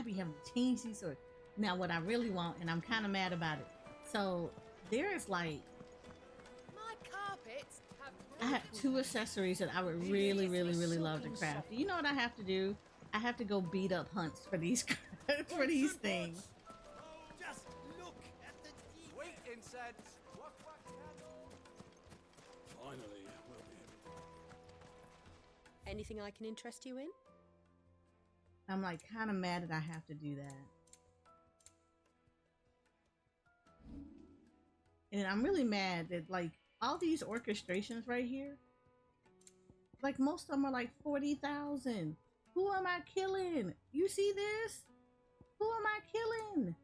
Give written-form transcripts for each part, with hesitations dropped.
be having to change these swords. Now, what I really want, and I'm kind of mad about it. So there's like, My carpets have I have two accessories that I would really, really, really love to craft. You know what I have to do? I have to go beat up hunts for these for these things. Just look at the sweet incense. Finally, we'll be able to... Anything I can interest you in? I'm like kind of mad that I have to do that. And I'm really mad that like all these orchestrations right here, like most of them are like 40,000. Who am I killing? You see this? Who am I killing?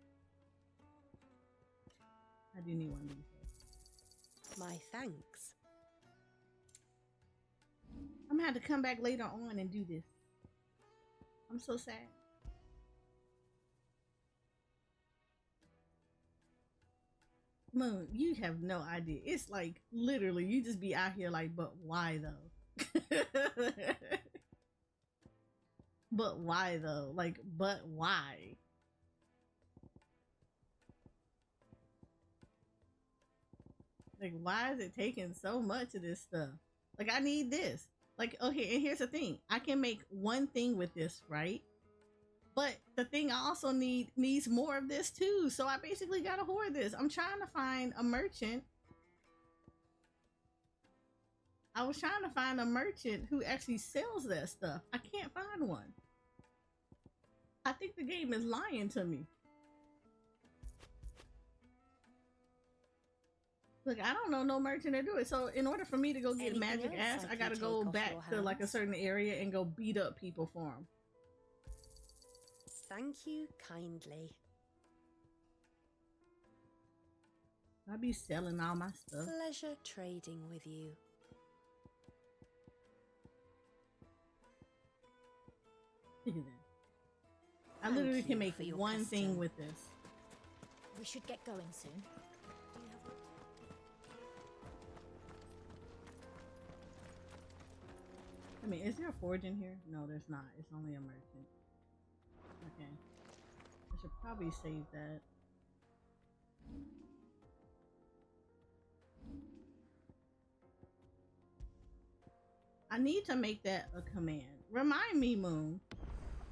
I do need one of these. My thanks. I'm gonna have to come back later on and do this. I'm so sad. Moon, you have no idea. It's like literally you just be out here like, but why though? But why though? Like, but why? Like, why is it taking so much of this stuff? Like, I need this. Like, okay, and here's the thing. I can make one thing with this, right? But the thing I also needs more of this too. So I basically gotta hoard this. I'm trying to find a merchant. I was trying to find a merchant who actually sells that stuff. I can't find one. I think the game is lying to me. Look, I don't know no merchant that do it. So in order for me to go get Anything magic else ass, I I gotta can go take off back your to like a hands? certain area and go beat up people for them. Thank you kindly. I be selling all my stuff. Pleasure trading with you. Look at that. I Thank literally you can make for your one thing custom. with this. We should get going soon. Do you have... I mean, is there a forge in here? No, there's not. It's only a merchant. Okay. I should probably save that. I need to make that a command. Remind me, Moon,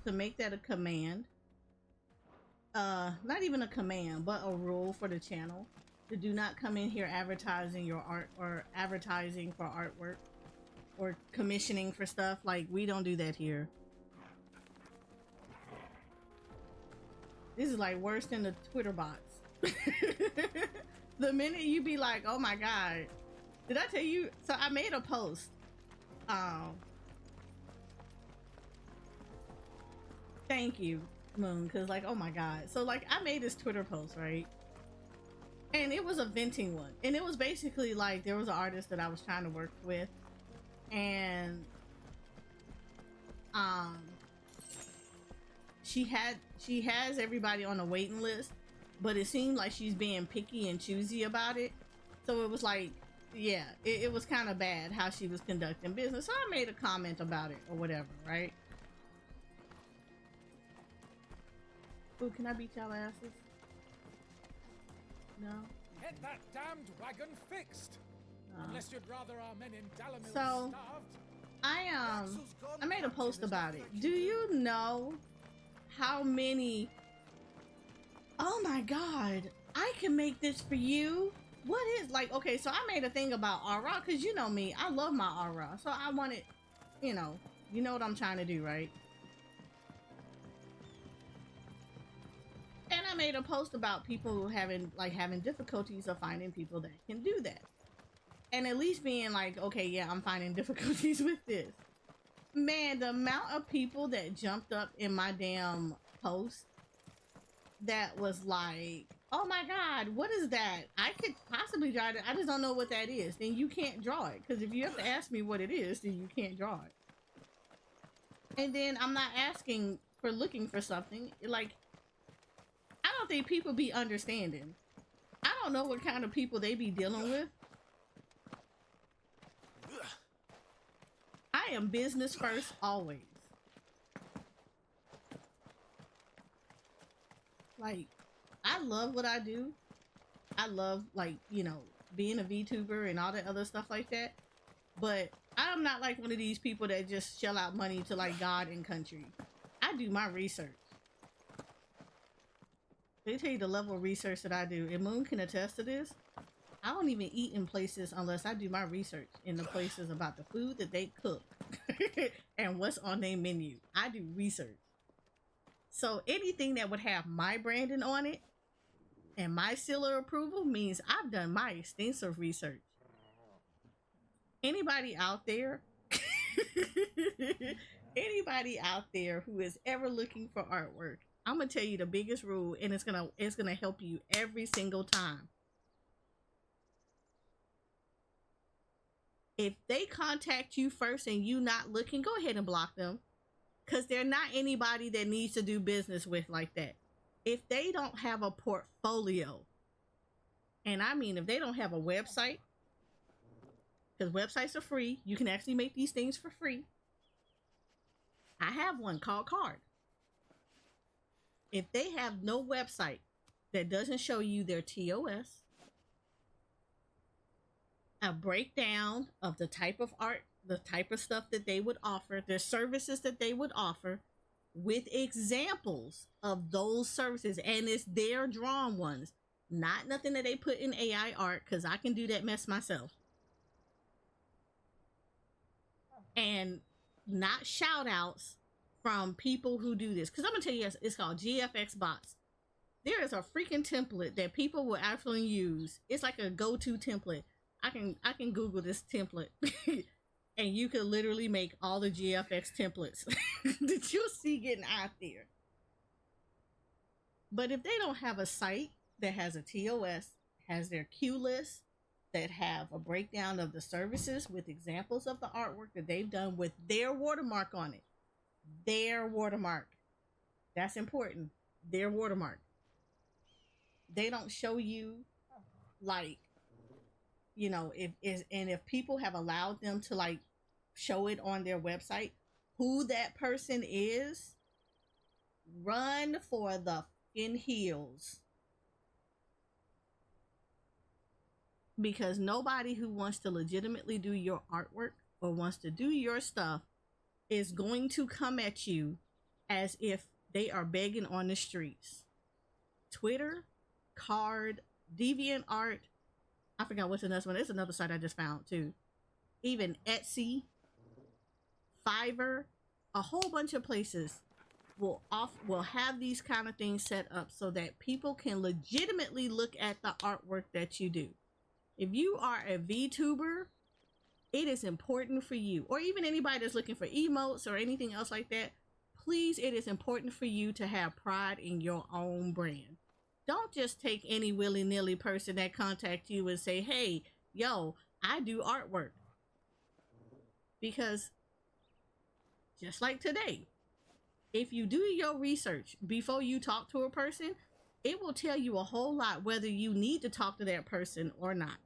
to make that a command. Not even a command, but a rule for the channel. To do not come in here advertising your art or advertising for artwork or commissioning for stuff. Like, we don't do that here. This is like worse than the Twitter bots. The minute you be like, oh my god, did I tell you? So I made a post. Thank you, Moon, because like, oh my god. So like I made this Twitter post, right? And it was a venting one. And it was basically like there was an artist that I was trying to work with, and she has everybody on a waiting list, but it seemed like she's being picky and choosy about it. So it was like, yeah, it was kind of bad how she was conducting business. So I made a comment about it or whatever, right? Ooh, can I beat y'all asses? No? Get that damned wagon fixed! Unless you'd rather our men in Dalamil So, starved. I made a post about it. Do you know how many... Oh my god, I can make this for you. What is, like, okay, so I made a thing about aura, because you know me, I love my aura. So I wanted, you know what I'm trying to do, right? And I made a post about people having difficulties of finding people that can do that. And at least being like, okay, yeah, I'm finding difficulties with this. Man, the amount of people that jumped up in my damn post that was like, oh my god, what is that? I could possibly draw it. I just don't know what that is. Then you can't draw it. Because if you have to ask me what it is, then you can't draw it. And then I'm not asking for looking for something. Like, I don't think people be understanding. I don't know what kind of people they be dealing with. I am business first always. Like, I love what I do. I love, like, you know, being a VTuber and all that other stuff like that. But I'm not like one of these people that just shell out money to like God and country. I do my research. They tell you the level of research that I do, and Moon can attest to this. I don't even eat in places unless I do my research in the places about the food that they cook and what's on their menu. I do research. So anything that would have my branding on it and my seal of approval means I've done my extensive research. Anybody out there who is ever looking for artwork, I'm gonna tell you the biggest rule, and it's gonna help you every single time. If they contact you first and you not looking, go ahead and block them, because they're not anybody that needs to do business with like that. If they don't have a portfolio, and I mean if they don't have a website, because websites are free, you can actually make these things for free. I have one called Card. If they have no website that doesn't show you their TOS, a breakdown of the type of art, the type of stuff that they would offer, their services that they would offer, with examples of those services, and it's their drawn ones, not nothing that they put in AI art, because I can do that mess myself. And not shout outs from people who do this, because I'm gonna tell you, it's called GFX bots. There is a freaking template that people will actually use. It's like a go-to template. I can Google this template and you can literally make all the GFX templates that you'll see getting out there. But if they don't have a site that has a TOS, has their queue list, that have a breakdown of the services with examples of the artwork that they've done with their watermark on it. Their watermark. That's important. Their watermark. They don't show you, like, you know, if people have allowed them to like show it on their website, who that person is, run for the fucking hills. Because nobody who wants to legitimately do your artwork or wants to do your stuff is going to come at you as if they are begging on the streets. Twitter, Card, DeviantArt, I forgot what's the next one. There's another site I just found too. Even Etsy, Fiverr, a whole bunch of places will have these kind of things set up so that people can legitimately look at the artwork that you do. If you are a VTuber, it is important for you, or even anybody that's looking for emotes or anything else like that, please, it is important for you to have pride in your own brand. Don't just take any willy-nilly person that contact you and say, hey, yo, I do artwork. Because just like today, if you do your research before you talk to a person, it will tell you a whole lot whether you need to talk to that person or not.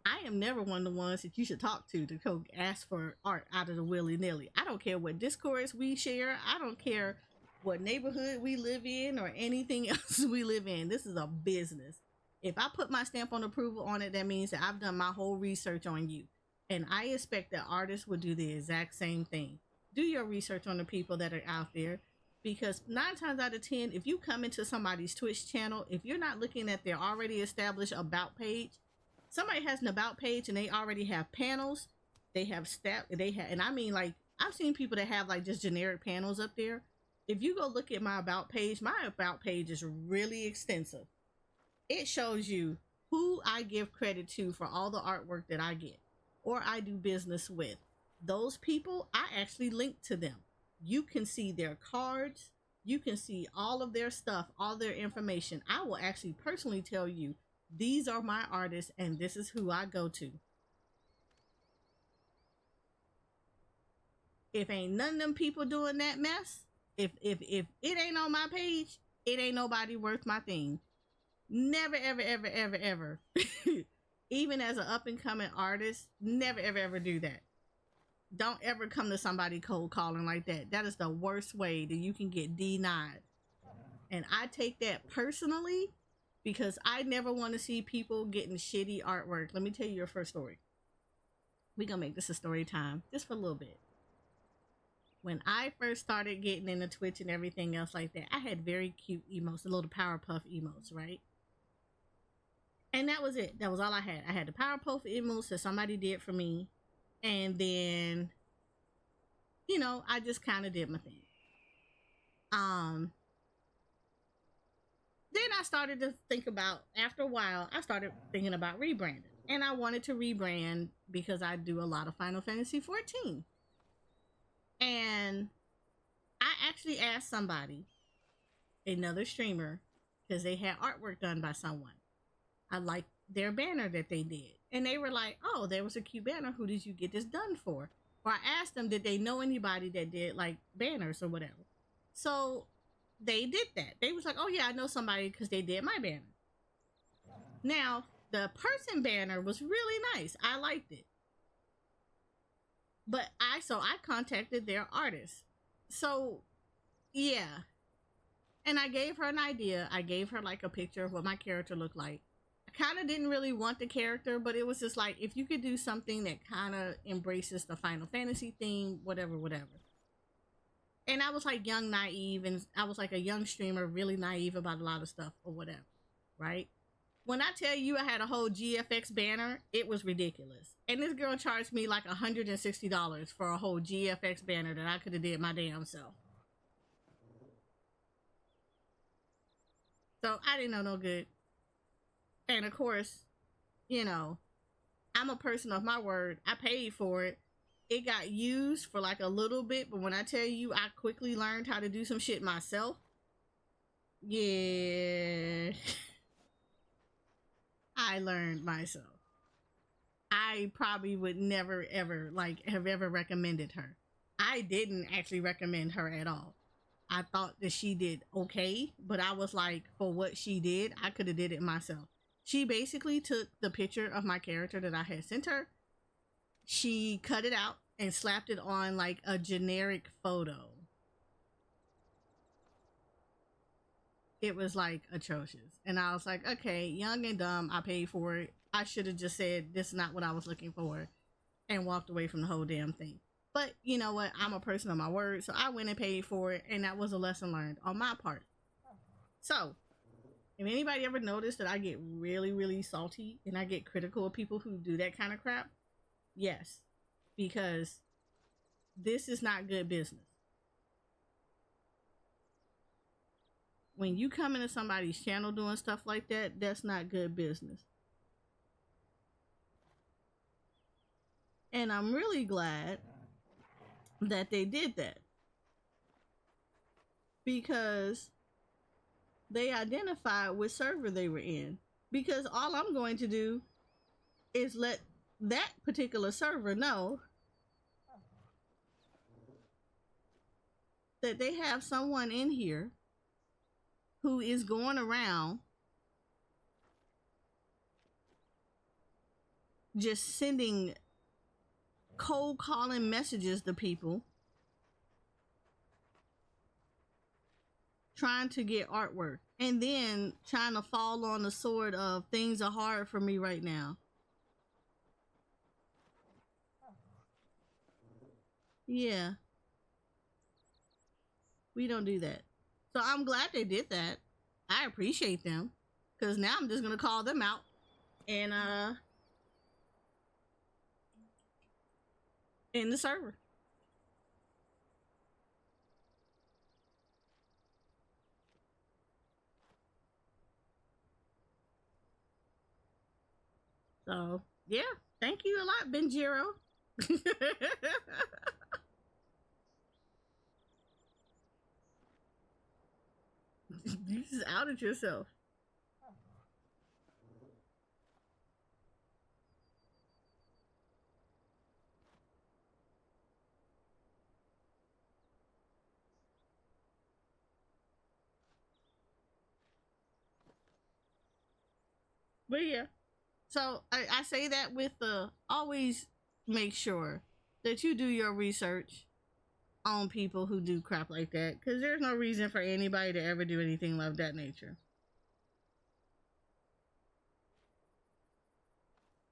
I am never one of the ones that you should talk to go ask for art out of the willy-nilly. I don't care what discourse we share. I don't care what neighborhood we live in or anything else we live in. This is a business. If I put my stamp on approval on it, that means that I've done my whole research on you. And I expect that artists will do the exact same thing. Do your research on the people that are out there. Because 9 times out of 10, if you come into somebody's Twitch channel, if you're not looking at their already established about page, somebody has an about page and they already have panels. They have and I mean, like, I've seen people that have like just generic panels up there. If you go look at my about page is really extensive. It shows you who I give credit to for all the artwork that I get or I do business with. Those people, I actually link to them. You can see their cards. You can see all of their stuff, all their information. I will actually personally tell you, these are my artists and this is who I go to. If ain't none of them people doing that mess, if it ain't on my page, it ain't nobody worth my thing. Never, ever, ever, ever, ever. Even as an up and coming artist, never, ever, ever do that. Don't ever come to somebody cold calling like that. That is the worst way that you can get denied. And I take that personally because I never want to see people getting shitty artwork. Let me tell you your first story. We're going to make this a story time just for a little bit. When I first started getting into Twitch and everything else like that, I had very cute emotes, the little Powerpuff emotes, right? And that was it. That was all I had. I had the Powerpuff emotes that somebody did for me. And then, you know, I just kind of did my thing. Then I started to think about, after a while, I started thinking about rebranding. And I wanted to rebrand because I do a lot of Final Fantasy XIV. And I actually asked somebody, another streamer, because they had artwork done by someone. I liked their banner that they did. And they were like, oh, there was a cute banner. Who did you get this done for? Or I asked them, did they know anybody that did like banners or whatever? So they did that. They was like, oh yeah, I know somebody because they did my banner. Now, the person banner was really nice. I liked it. But I contacted their artist. So, yeah. And I gave her an idea. I gave her like a picture of what my character looked like. I kind of didn't really want the character, but it was just like, if you could do something that kind of embraces the Final Fantasy theme, whatever. And I was like young, naive, and I was like a young streamer, really naive about a lot of stuff or whatever, right? When I tell you I had a whole GFX banner, it was ridiculous. And this girl charged me like $160 for a whole GFX banner that I could have did my damn self. So I didn't know no good. And of course, you know, I'm a person of my word. I paid for it. It got used for like a little bit, but when I tell you I quickly learned how to do some shit myself, yeah. I learned myself. I probably would never ever have ever recommended her. I didn't actually recommend her at all. I thought that she did okay, but I was like, for what she did, I could have did it myself. She basically took the picture of my character that I had sent her. She cut it out and slapped it on like a generic photo. It was like atrocious. And I was like, okay, young and dumb, I paid for it. I should have just said, this is not what I was looking for, and walked away from the whole damn thing. But you know what? I'm a person of my word, so I went and paid for it, and that was a lesson learned on my part. So, if anybody ever noticed that I get really, really salty and I get critical of people who do that kind of crap, yes, because this is not good business. When you come into somebody's channel doing stuff like that, that's not good business. And I'm really glad that they did that, because they identified what server they were in. Because all I'm going to do is let that particular server know that they have someone in here who is going around just sending cold calling messages to people trying to get artwork, and then trying to fall on the sword of things are hard for me right now. Yeah, we don't do that. So I'm glad they did that. I appreciate them, because now I'm just gonna call them out and in the server. So yeah, thank you a lot, Benjiro. You just outed yourself. But yeah, so I say that with the always make sure that you do your research on people who do crap like that, because there's no reason for anybody to ever do anything of that nature.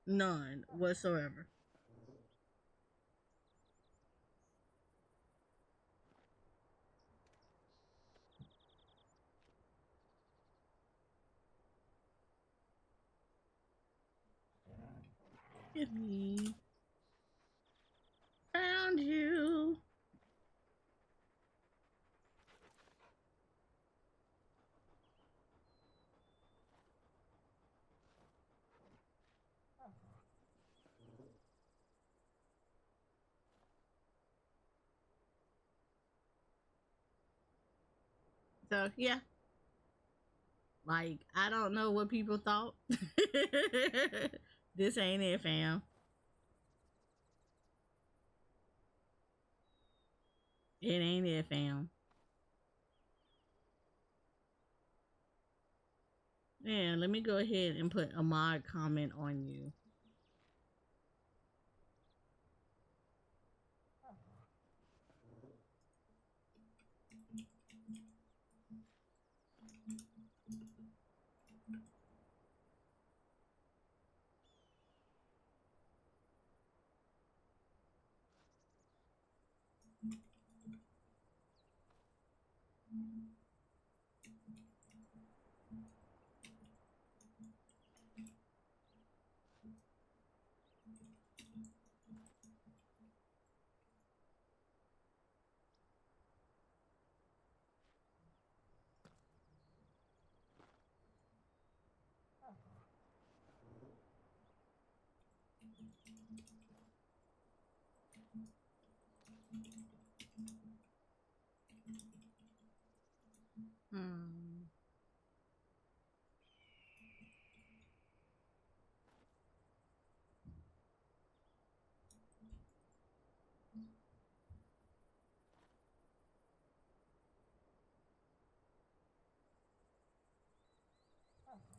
None whatsoever. Give me. Found you. So yeah, like I don't know what people thought. This ain't it, fam. It ain't it, fam. Yeah, let me go ahead and put a mod comment on you. Hmm.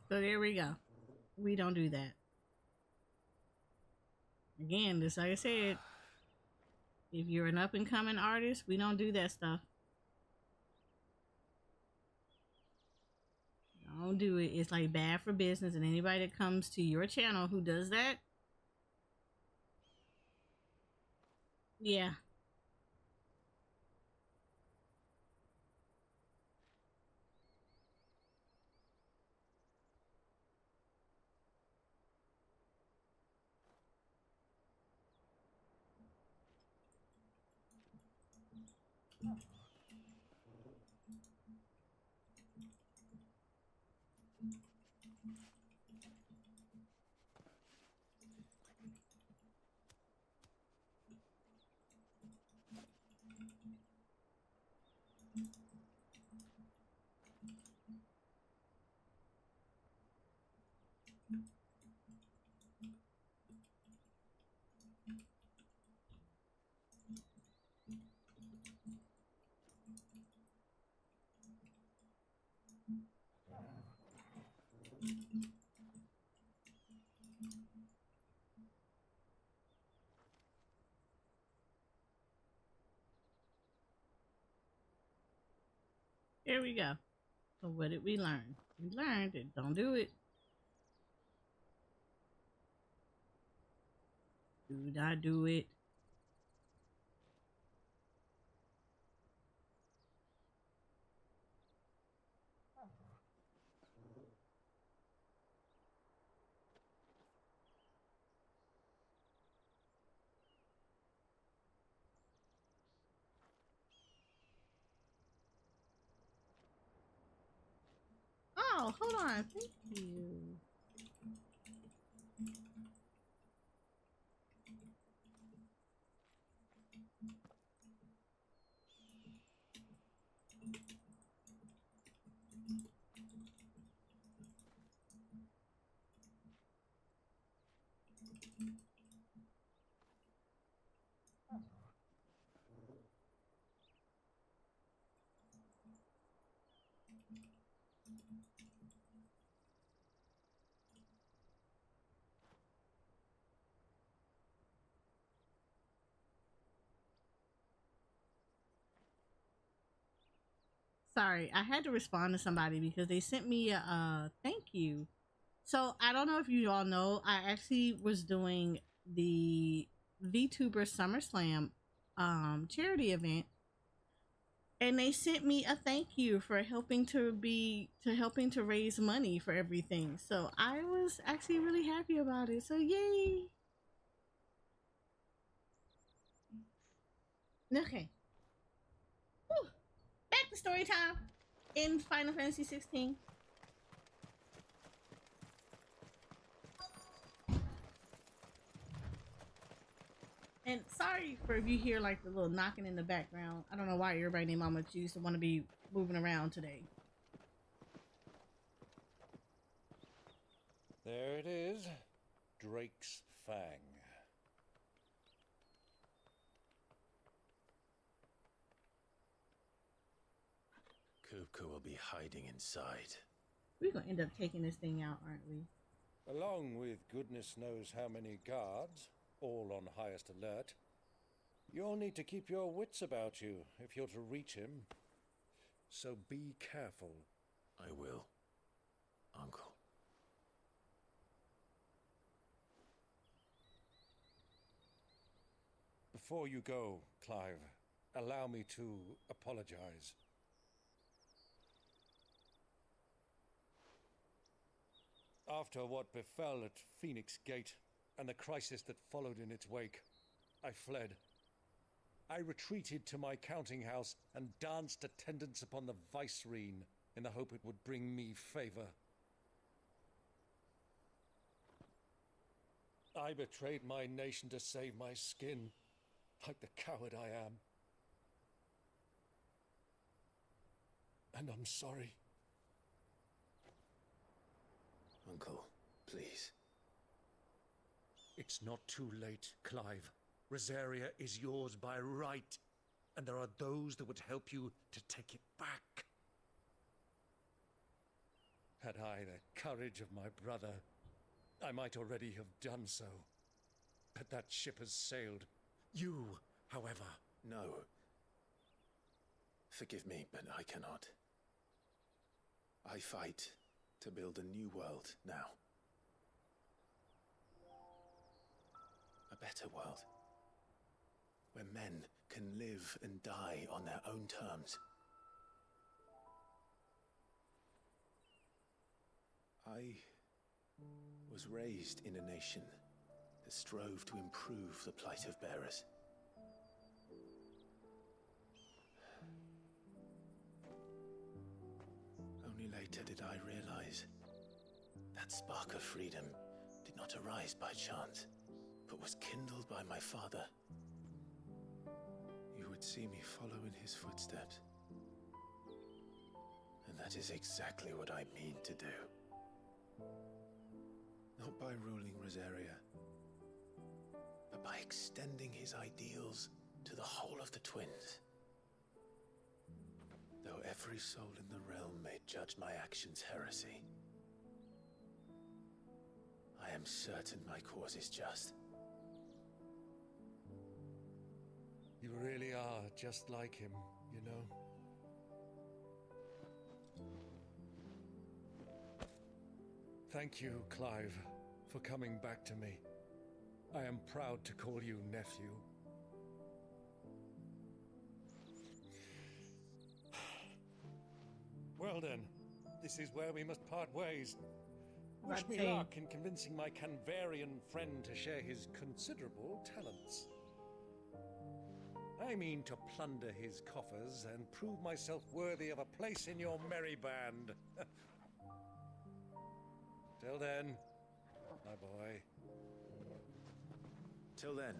So there we go. We don't do that. Again, just like I said, if you're an up and coming artist, we don't do that stuff. Don't do it. It's like bad for business, and anybody that comes to your channel who does that, yeah. Here we go. So what did we learn? We learned that don't do it. Do not do it. Oh, hold on. Thank you. Sorry, I had to respond to somebody because they sent me a thank you. So I don't know if you all know, I actually was doing the VTuber SummerSlam charity event, and they sent me a thank you for helping to raise money for everything. So I was actually really happy about it. So yay. Okay. Whew. Back to story time in Final Fantasy XVI. And sorry for if you hear like the little knocking in the background. I don't know why everybody named Mama used to want to be moving around today. There it is. Drake's Fang. Kupka will be hiding inside. We're gonna end up taking this thing out, aren't we? Along with goodness knows how many guards, all on highest alert. You'll need to keep your wits about you if you're to reach him. So be careful. I will, Uncle. Before you go, Clive, allow me to apologize. After what befell at Phoenix Gate and the crisis that followed in its wake, I fled. I retreated to my counting house and danced attendance upon the vicereine in the hope it would bring me favor. I betrayed my nation to save my skin, like the coward I am. And I'm sorry. Uncle, please. It's not too late, Clive. Rosaria is yours by right, and there are those that would help you to take it back. Had I the courage of my brother, I might already have done so. But that ship has sailed. You, however... No. Forgive me, but I cannot. I fight to build a new world now. A better world. Where men can live and die on their own terms. I was raised in a nation that strove to improve the plight of bearers. Only later did I realize that spark of freedom did not arise by chance, but was kindled by my father. You would see me follow in his footsteps. And that is exactly what I mean to do. Not by ruling Rosaria, but by extending his ideals to the whole of the twins. Though every soul in the realm may judge my actions heresy, I am certain my cause is just. You really are just like him, you know? Thank you, Clive, for coming back to me. I am proud to call you nephew. Well then, this is where we must part ways. Wish me luck in convincing my Canvarian friend to share his considerable talents. I mean to plunder his coffers and prove myself worthy of a place in your merry band. Till then, my boy. Till then,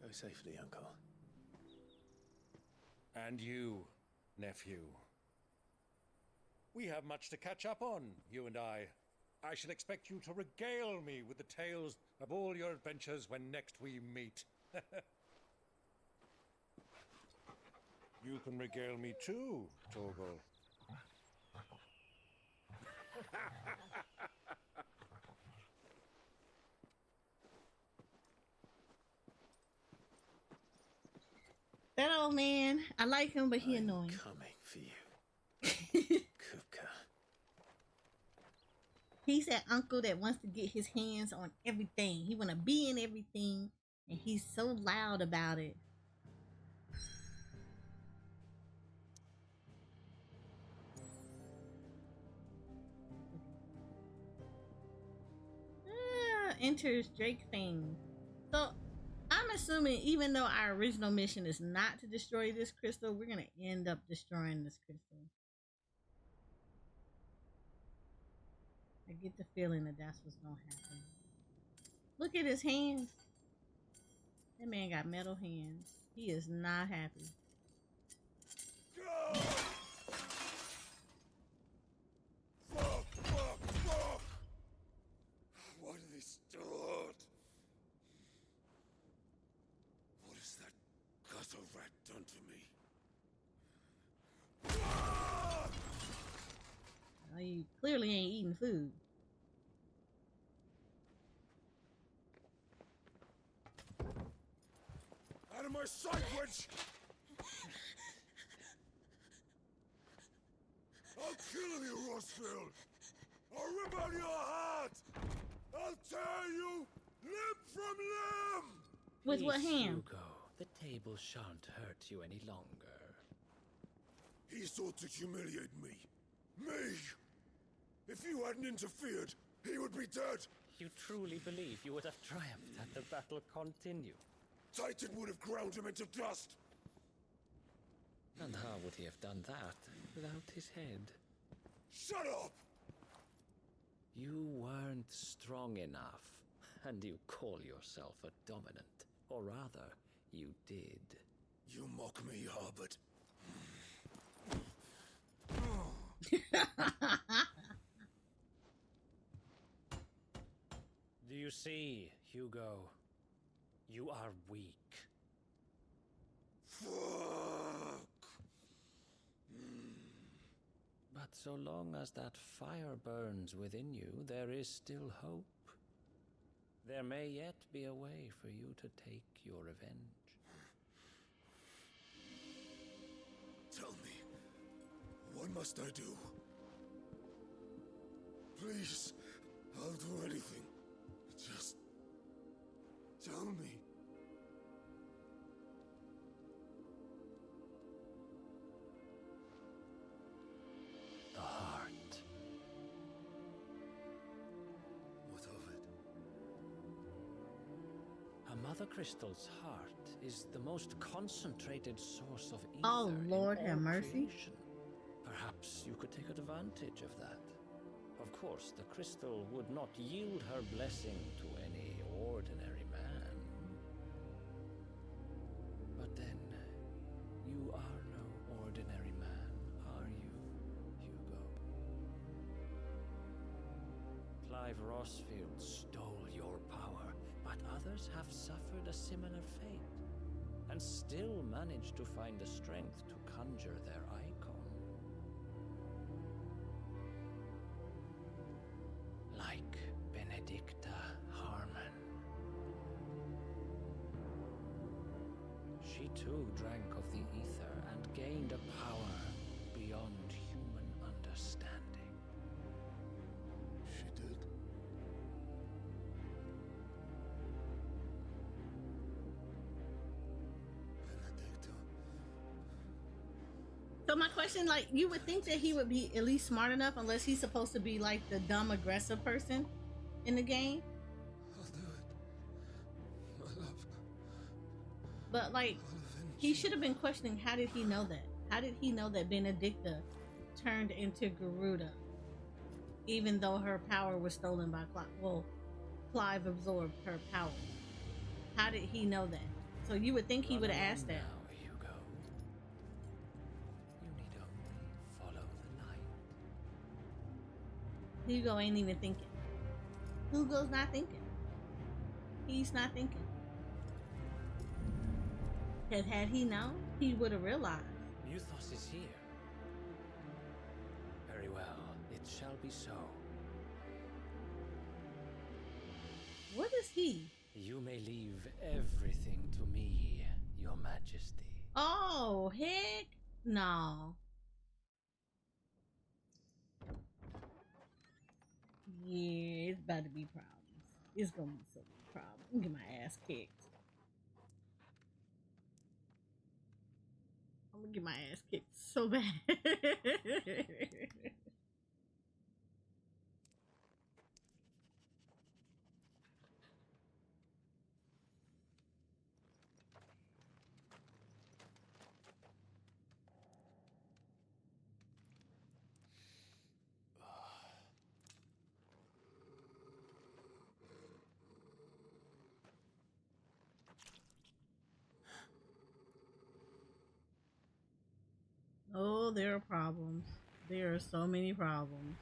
go safely, Uncle. And you, nephew. We have much to catch up on, you and I. I shall expect you to regale me with the tales of all your adventures when next we meet. You can regale me too, Torgal. That old man, I like him, but he annoying. Coming for you, Kupka. He's that uncle that wants to get his hands on everything. He want to be in everything, and he's so loud about it. Enters Drake Fang. So I'm assuming, even though our original mission is not to destroy this crystal, we're gonna end up destroying this crystal. I get the feeling that that's what's gonna happen. Look at his hands. That man got metal hands. He is not happy. Fuck! Why do they still hurt? What has that gutter rat done to me? Oh, you clearly ain't eating food. Out of my sight, witch! I'll kill you, Rossfield! I'll rip out your heart! I'll tear you limb from limb! With what Please, hand? Hugo, the table shan't hurt you any longer. He sought to humiliate me. Me! If you hadn't interfered, he would be dead! You truly believe you would have triumphed had the battle continued? Titan would have ground him into dust! And how would he have done that without his head? Shut up! You weren't strong enough, and you call yourself a dominant. Or rather, you did. You mock me, Harbert. Do you see, Hugo? You are weak. Fuck! But so long as that fire burns within you, there is still hope. There may yet be a way for you to take your revenge. Tell me, what must I do? Please, I'll do anything. Just tell me. The heart. What of it? A mother crystal's heart is the most concentrated source of ether. Oh, Lord in have all mercy. creation. Perhaps you could take advantage of that. Of course, the crystal would not yield her blessing to any ordinary man. But then, you are no ordinary man, are you, Hugo? Clive Rossfield stole your power, but others have suffered a similar fate, and still managed to find the strength to conjure their icon. Like Benedicta Harmon. She too drank of the ether and gained a power beyond human understanding. She did. Benedicta. So my question, like, you would think that he would be at least smart enough, unless he's supposed to be like the dumb aggressive person in the game. I'll do it. My love. But like, I'll avenge he you. should have been questioning, how did he know that? How did he know that Benedicta turned into Garuda, even though her power was stolen by Clive? Well, Clive absorbed her power. How did he know that? So you would think he would have asked that. Now, Hugo. You need only follow the light. Hugo ain't even thinking. Hugo's not thinking. He's not thinking. Because had he known, he would have realized. Muthos is here. Very well, it shall be so. What is he? You may leave everything to me, Your Majesty. Oh, heck no. Yeah, it's about to be problems. It's gonna be so many problems. I'm gonna get my ass kicked. I'm gonna get my ass kicked so bad. Oh, there are problems. There are so many problems.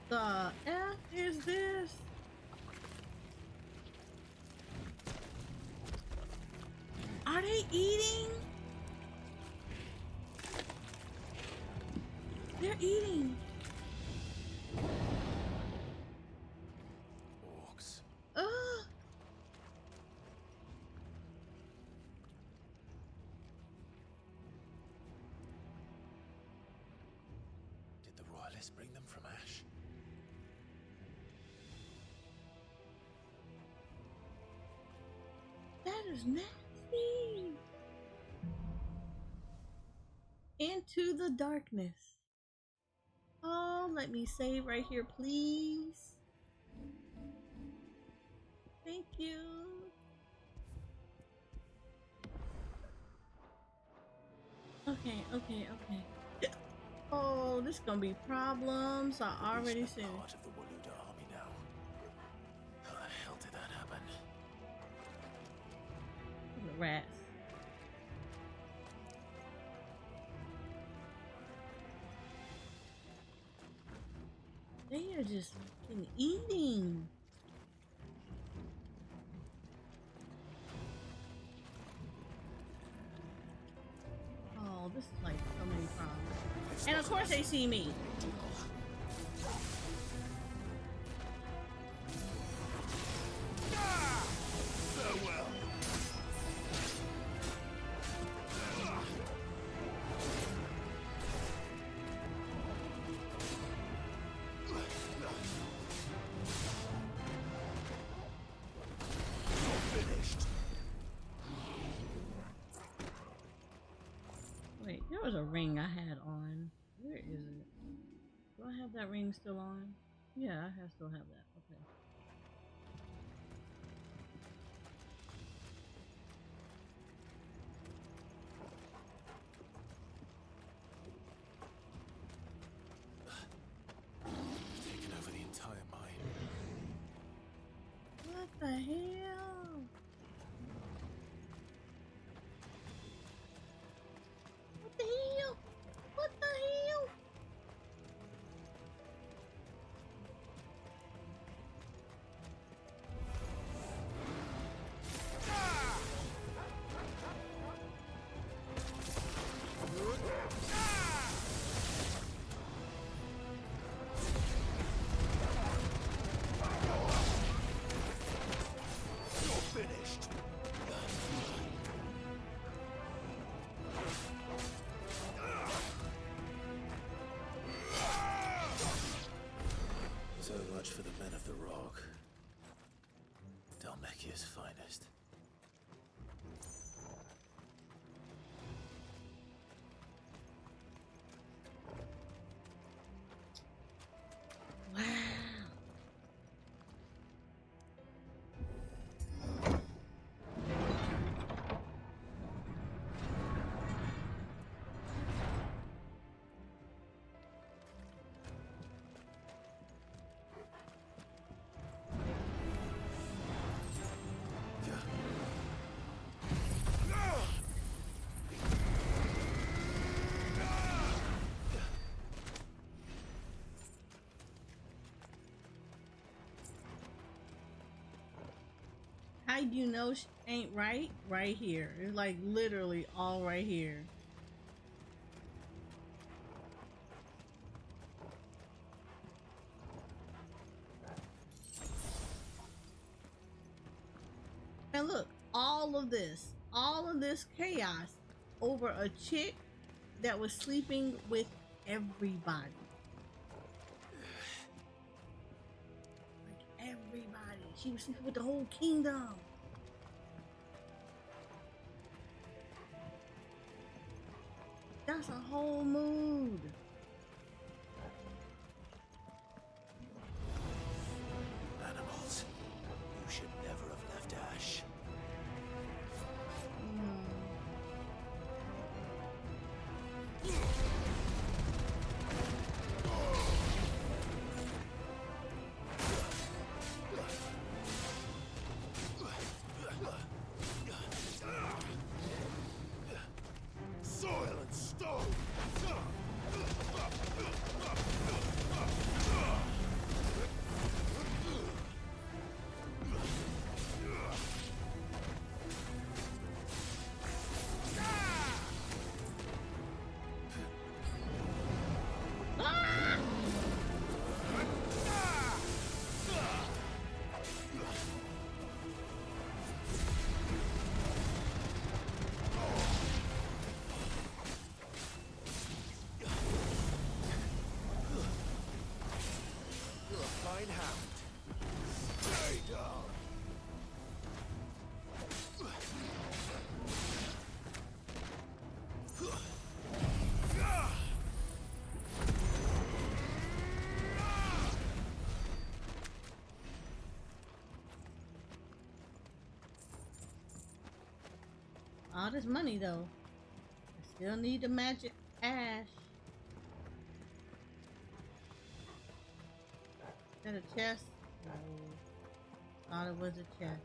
The F is this? Are they eating? They're eating. Orcs. Ugh. Did the royalists bring them from Ash? That is nasty. Into the darkness. Oh, let me save right here, please. Thank you. Okay. Oh, this is gonna be problems. I already seen it. Part of the Waluda army now. How the hell did that happen? The rats. They are just fucking eating. Oh, this is like so many problems. And of course they see me. Farewell. Finished. Wait, there was a ring I had on. Where is it? Do I have that ring still on? Yeah, I still have that. Okay. Taken over the entire mine. What the hell? What the hell? What the hell? You're finished. So much for the men of the rock. Dalmekia's finest. Wow. How do you know she ain't right? Right here. It's like literally all right here. And look, all of this chaos over a chick that was sleeping with everybody. Like everybody. She was sleeping with the whole kingdom. That's a whole mood. Animals. You should never have left Ash. Soil and stone! Fine hound. Stay down. All this money though. I still need the magic ash. Is that a chest? No. Thought it was a chest.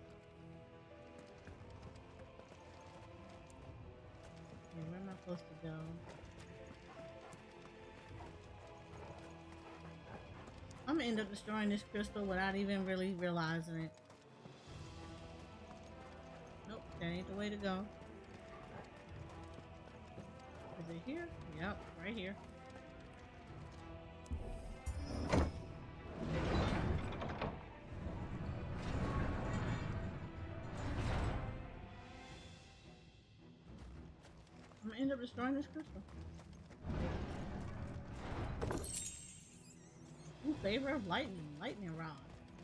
Okay, where am I supposed to go? I'm gonna end up destroying this crystal without even really realizing it. Nope, that ain't the way to go. Is it here? Yep, right here. I'm gonna end up destroying this crystal. Ooh, favor of lightning rod.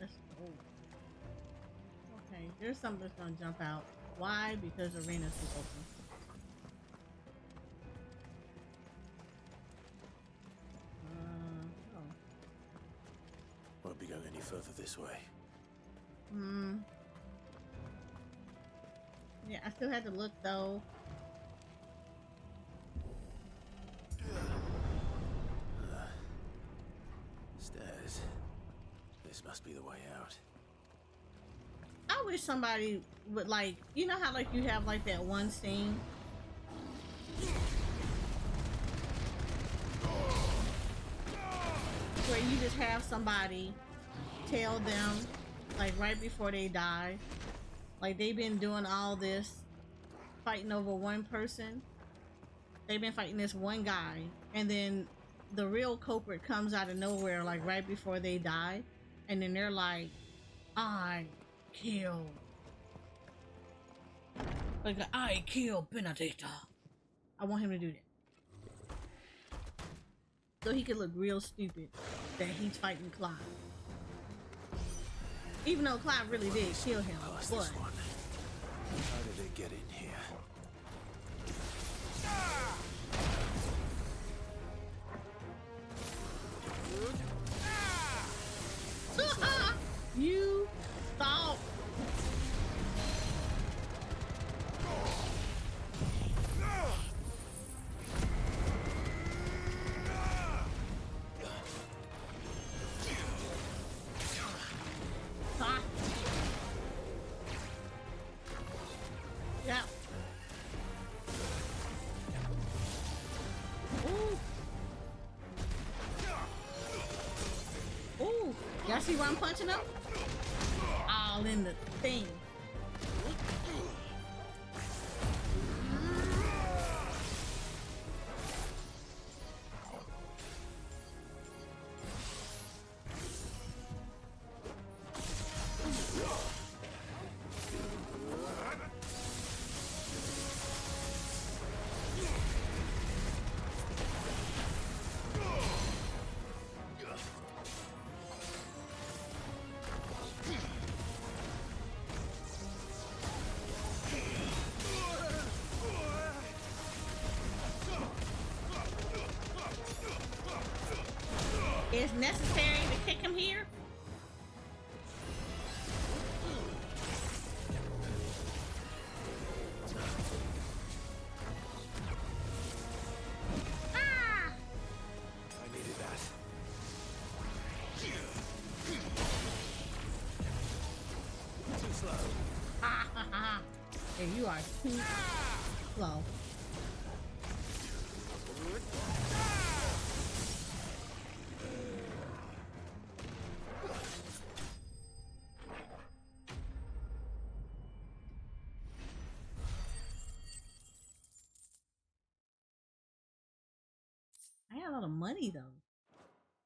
Let's go. Okay, there's something that's gonna jump out. Why? Because the arena's too open. Won't be going any further this way. Yeah, I still had to look though. Stairs. This must be the way out. I wish somebody would, like, you know how like you have like that one scene where you just have somebody tell them like right before they die, like they've been doing all this fighting over one person, they've been fighting this one guy, and then the real culprit comes out of nowhere like right before they die, and then they're like, I killed Benedicta. I want him to do that so he could look real stupid that he's fighting Clive, even though Clive really did kill him. Past But this one. How did it get in here? you thought. Ah. Yeah. Ooh. Ooh. Y'all see where I'm punching up? All in the thing. it's necessary to kick him here. Ah! I needed that. Too slow. Ha ha ha! Hey, you are too slow. I got a lot of money though.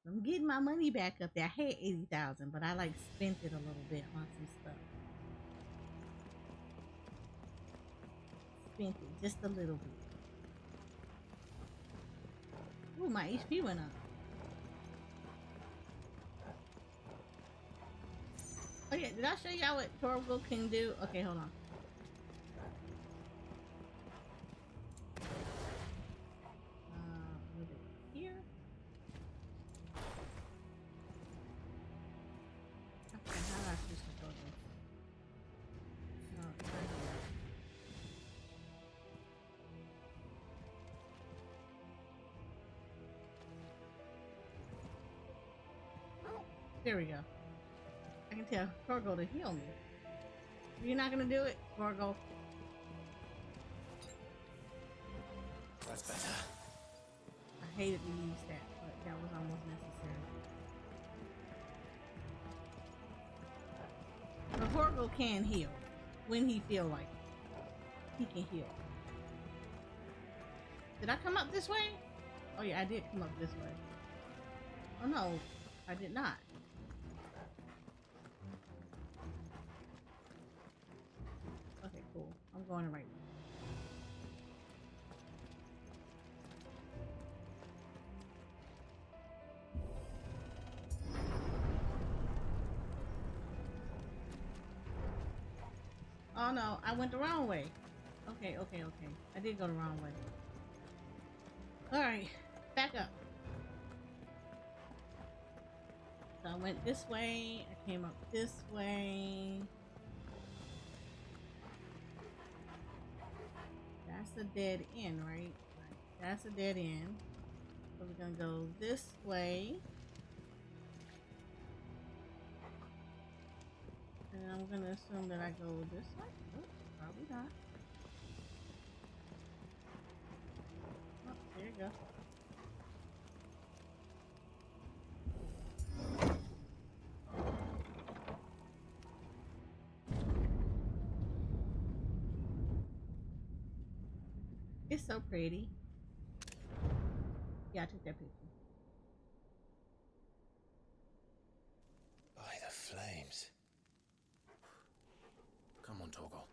I'm getting my money back up there. I had 80,000, but I like spent it a little bit on some stuff. Spent it just a little bit. Ooh, my HP went up. Oh yeah, did I show y'all what Torgal can do? Okay, hold on. Was it here? Okay, how do I switch to Torgal? No, it's right here. There we go. I can tell Torgal to heal me. You're not gonna do it, Torgal. That's better. I hated to use that, but that was almost necessary. But Torgal can heal when he feel like it. He can heal. Did I come up this way? Oh yeah, I did come up this way. Oh no, I did not. Okay, cool. I'm going the right way. Oh no, I went the wrong way. Okay. I did go the wrong way. Alright, back up. So I went this way, I came up this way. That's a dead end, right? That's a dead end. So we're gonna go this way. And I'm gonna assume that I go this way. Oops, probably not. Oh, there you go. It's so pretty. Yeah, I took that picture. By the flames. Come on, Torgal.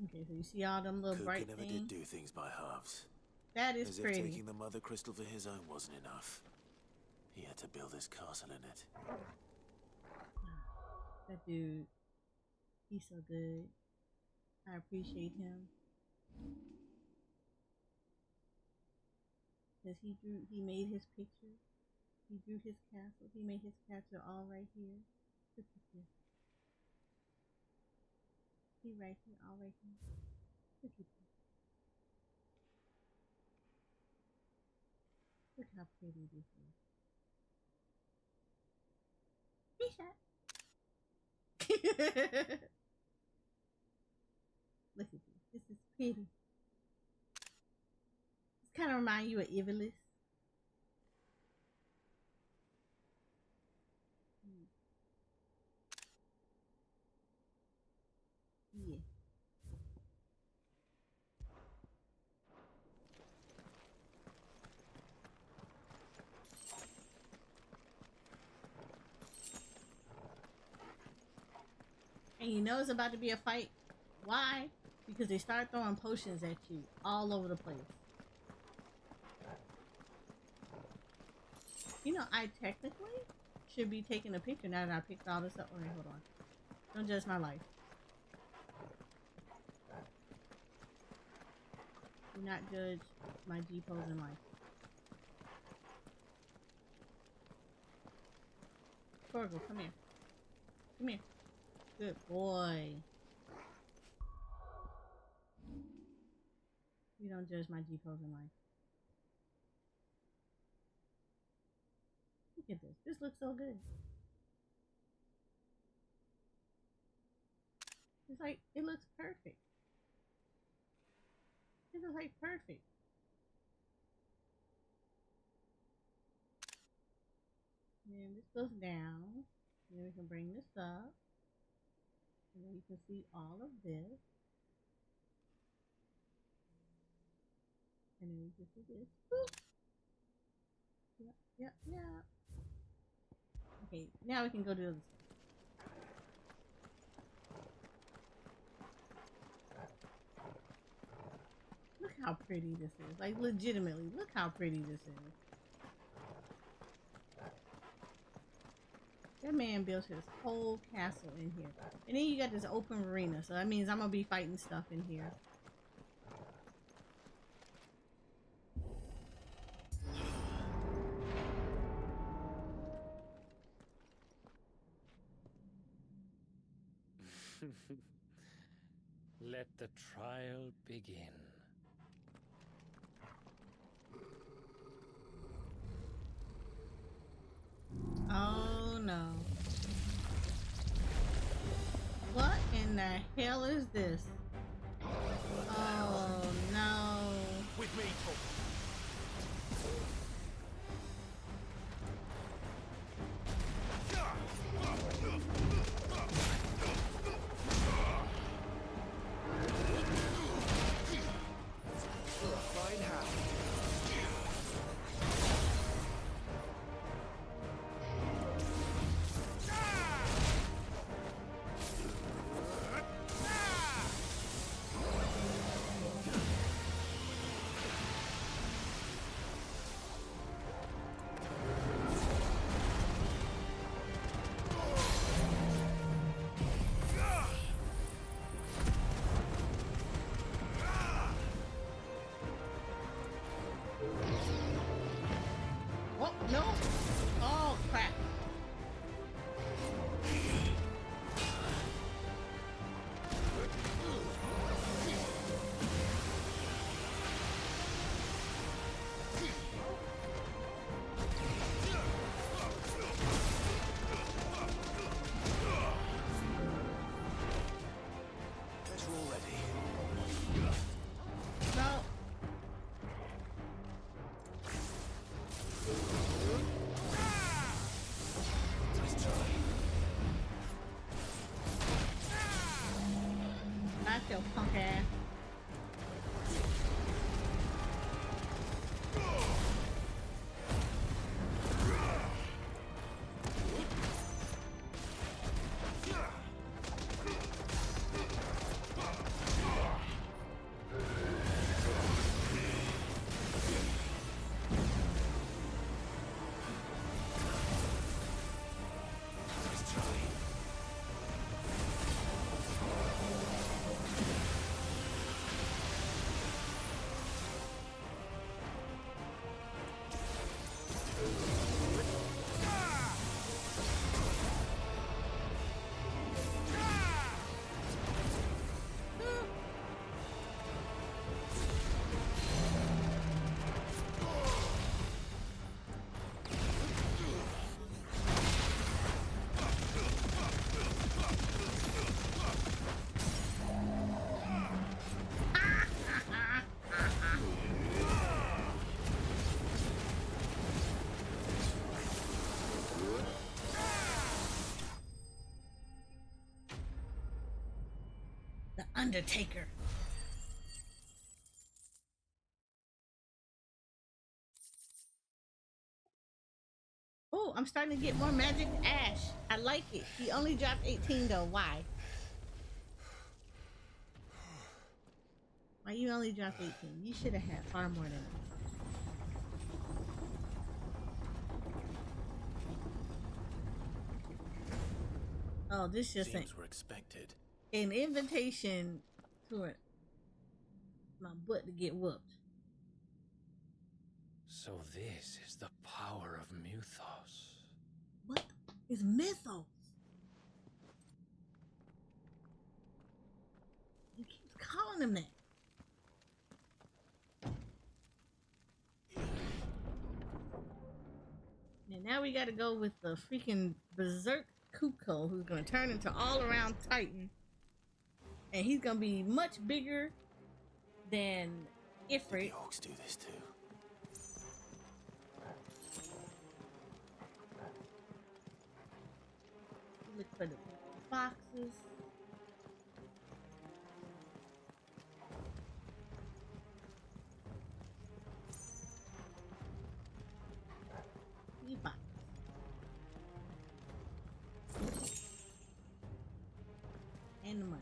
Okay, so you see all them little bright never things? did do things by halves. That is As pretty. if taking the mother crystal for his own wasn't enough. He had to build his castle in it. That dude, he's so good. I appreciate him. Because he made his picture. He drew his castle. He made his castle all right here. Look at this. He right here, all right here. Look at this. Look how pretty this is. Look at this. This is pretty. This kind of remind you of Evilus. Yeah. And you know it's about to be a fight. Why? Because they start throwing potions at you all over the place. You know, I technically should be taking a picture now that I picked all this up. Okay, hold on. Don't judge my life. Do not judge my G-pose in life. Torgal, come here. Come here. Good boy. You don't judge my G-pose in life. Look at this. This looks so good. It's like, it looks perfect. It looks like perfect. And this goes down. And then we can bring this up. And then you can see all of this. And then we can see this. Boop. Yep, yep, yep. Okay, now we can go to the other side. Look how pretty this is. Like, legitimately, look how pretty this is. That man built his whole castle in here. And then you got this open arena, so that means I'm gonna be fighting stuff in here. Let the trial begin. Oh no. What in the hell is this? Oh no. With me, Tom. Oh no. Oh crap. Guess we're all ready. No. Nice try. Not your punk ass. Nice try. The Undertaker. Oh, I'm starting to get more magic Ash. I like it. He only dropped 18 though. Why? Why you only dropped 18? You should have had far more than that. Oh, this just Seems we're expected. an invitation to my butt to get whooped. So this is the power of Mythos. What is Mythos? He keeps calling him that. And now we gotta go with the freaking Berserk Kuko, who's gonna turn into all around Titan. And he's gonna be much bigger than Did the Ifrit. orcs do this too? Look for the boxes. Box. And the money.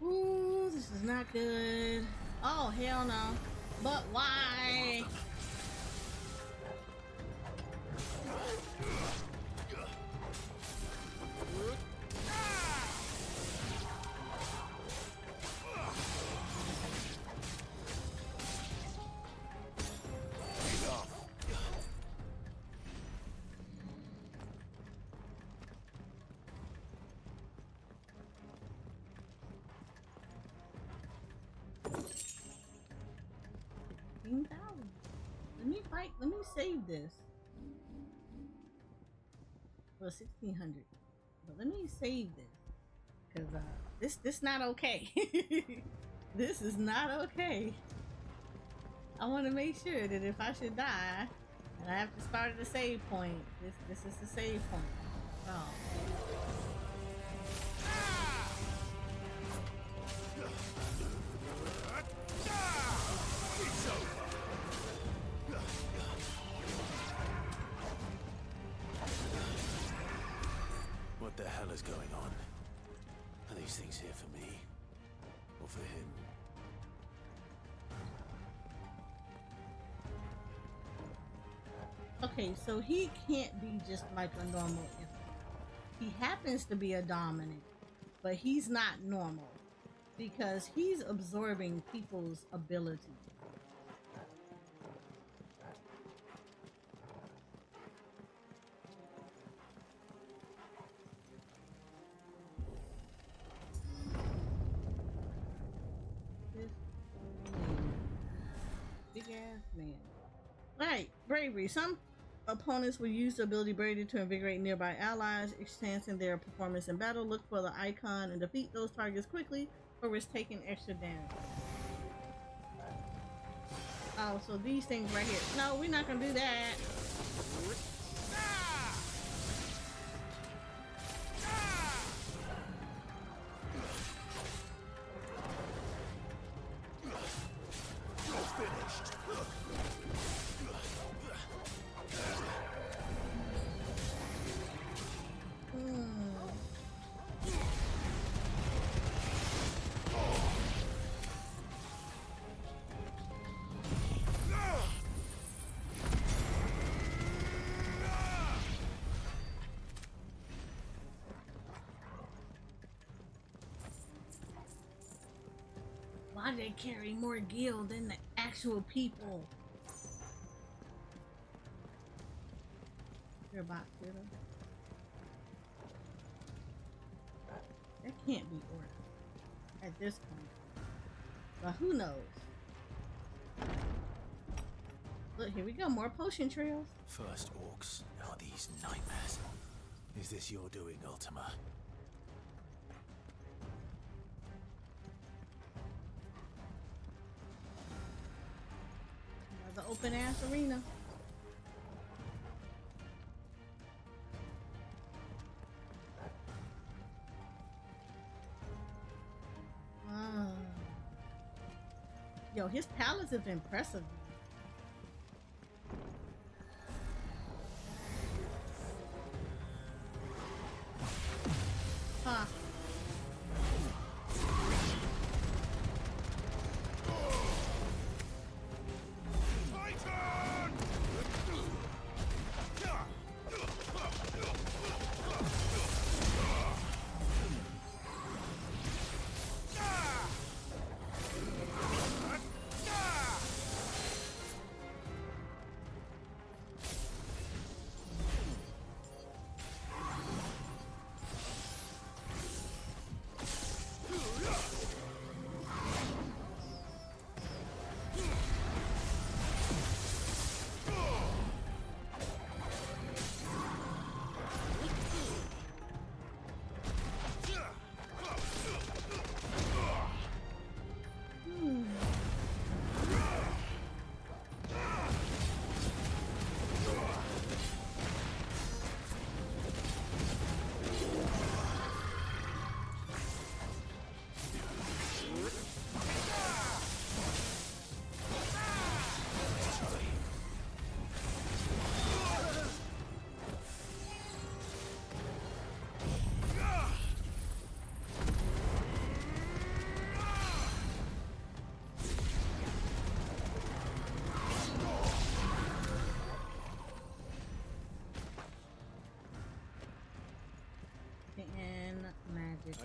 Ooh, this is not good. Oh, hell no. But why? Let me save this. Well, 1600. But let me save this. Because this not okay. This is not okay. I want to make sure that if I should die and I have to start at a save point, this is the save point. Oh. What the hell is going on? Are these things here for me? Or for him? Okay, so he can't be just like a normal infant. He happens to be a dominant, but he's not normal because he's absorbing people's abilities. Big ass man. Right, bravery. Some opponents will use the ability bravery to invigorate nearby allies, enhancing their performance in battle. Look for the icon and defeat those targets quickly, or risk taking extra damage. Oh, so these things right here. No, we're not gonna do that. Why do they carry more gil than the actual people? Your box, that can't be ordered at this point. But who knows? Look, here we go. More potion trails. First orcs, now these nightmares. Is this your doing, Ultima? Another open ass arena. Yo, his palace is impressive. Huh.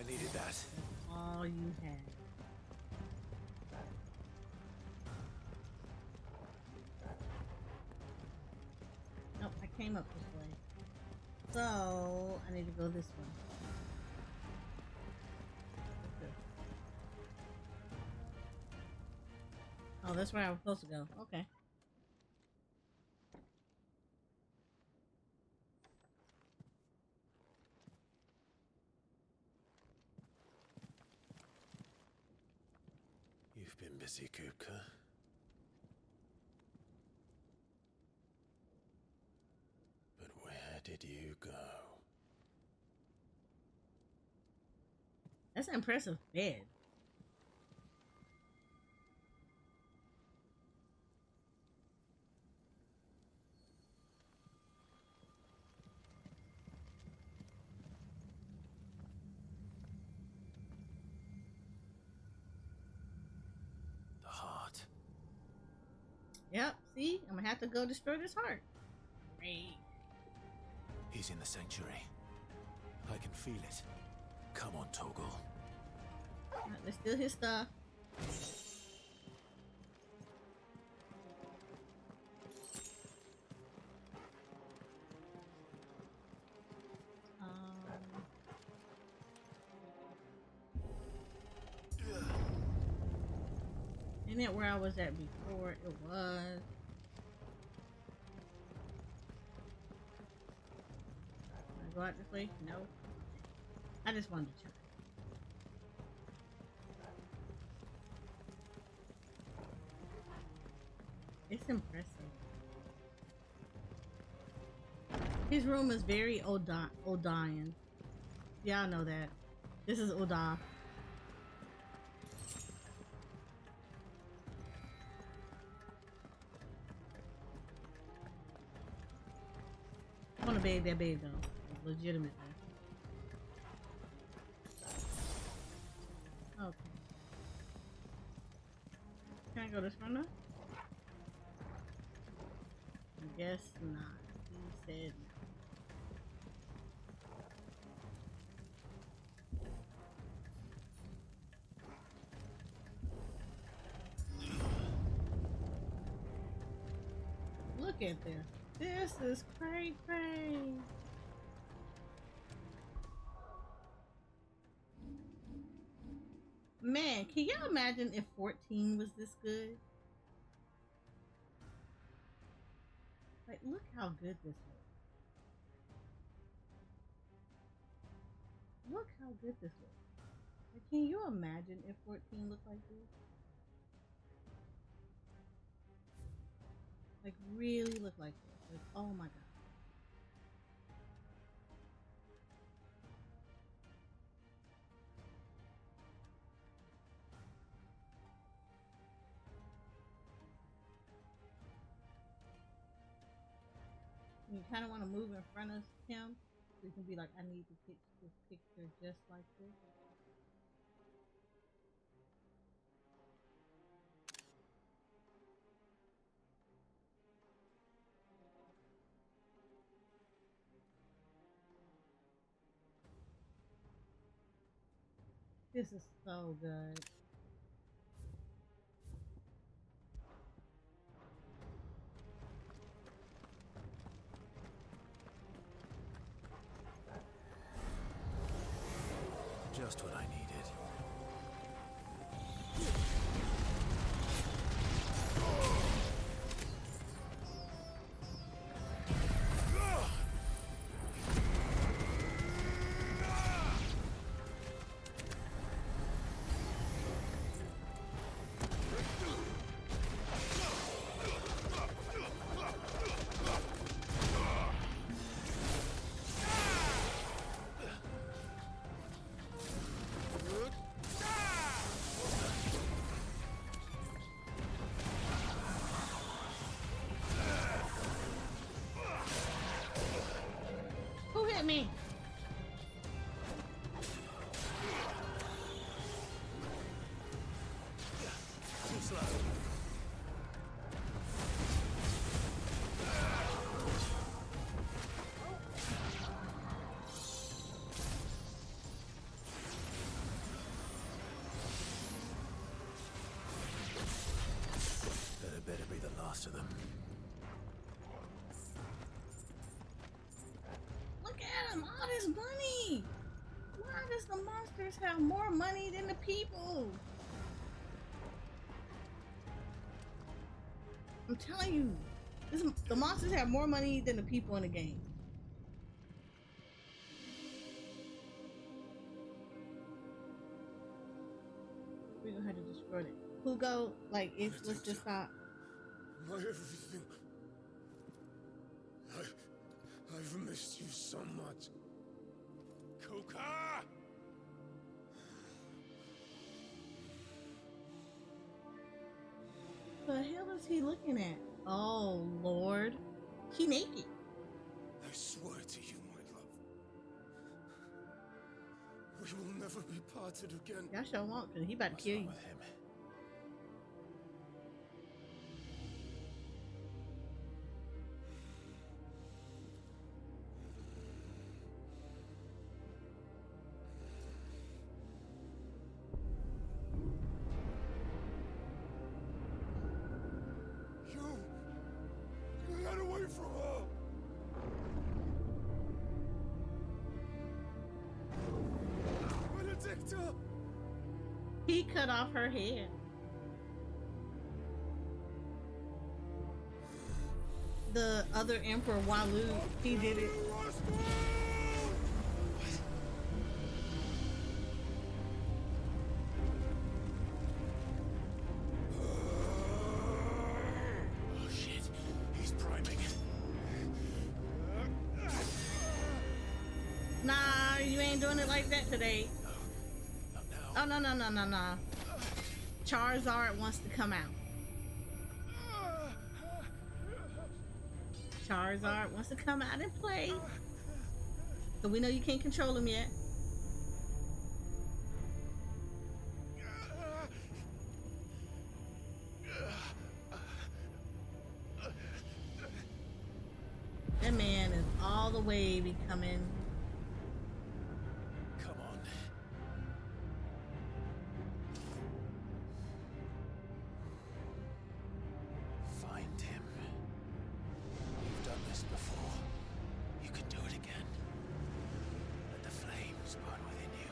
needed that. That's all you had. Nope, I came up this way. So, I need to go this way. Oh, that's where I was supposed to go. Okay. You've been busy, Kupka. But where did you go? That's an impressive bed. The heart. Yep, see? I'm gonna have to go destroy this heart. Great. He's in the sanctuary. I can feel it. Come on, Toggle. Alright, let's steal his stuff. Isn't it where I was at before? It was. Can I go out this way? No. I just wanted to try. It's impressive. His room is very Odian. Y'all know that. This is Oda. I want to bathe that babe though. Legitimately. Okay. Can I go this one now? I guess not. He said no. Look at this. This is cray cray. Man, can y'all imagine if 14 was this good? Like, look how good this looks. Look how good this looks. Like, can you imagine if 14 looked like this? Like, really look like this. Like, oh my god. You kind of want to move in front of him so you can be like, I need to get this picture just like this. This is so good. Just what I needed. Who hit me? Too slow. monsters have more money than the people. I'm telling you, the monsters have more money than the people in the game. We're gonna have to destroy it. Hugo, like, let's just stop. My everything. I've missed you so much. Coca! The hell is he looking at? Oh Lord, he naked. I swear to you, my love, we will never be parted again. Y'all sure won't, cause he about to kill you. With him? You got away from her. Benedicta! He cut off her head. The other Emperor Walu, he did it. Oh shit, he's priming. Nah, you ain't doing it like that today. Not now. Oh, no. Charizard wants to come out. Charizard wants to come out and play. So we know you can't control him yet. That man is all the way becoming. Come on. Find him. You've done this before. You can do it again. Let the flames burn within you.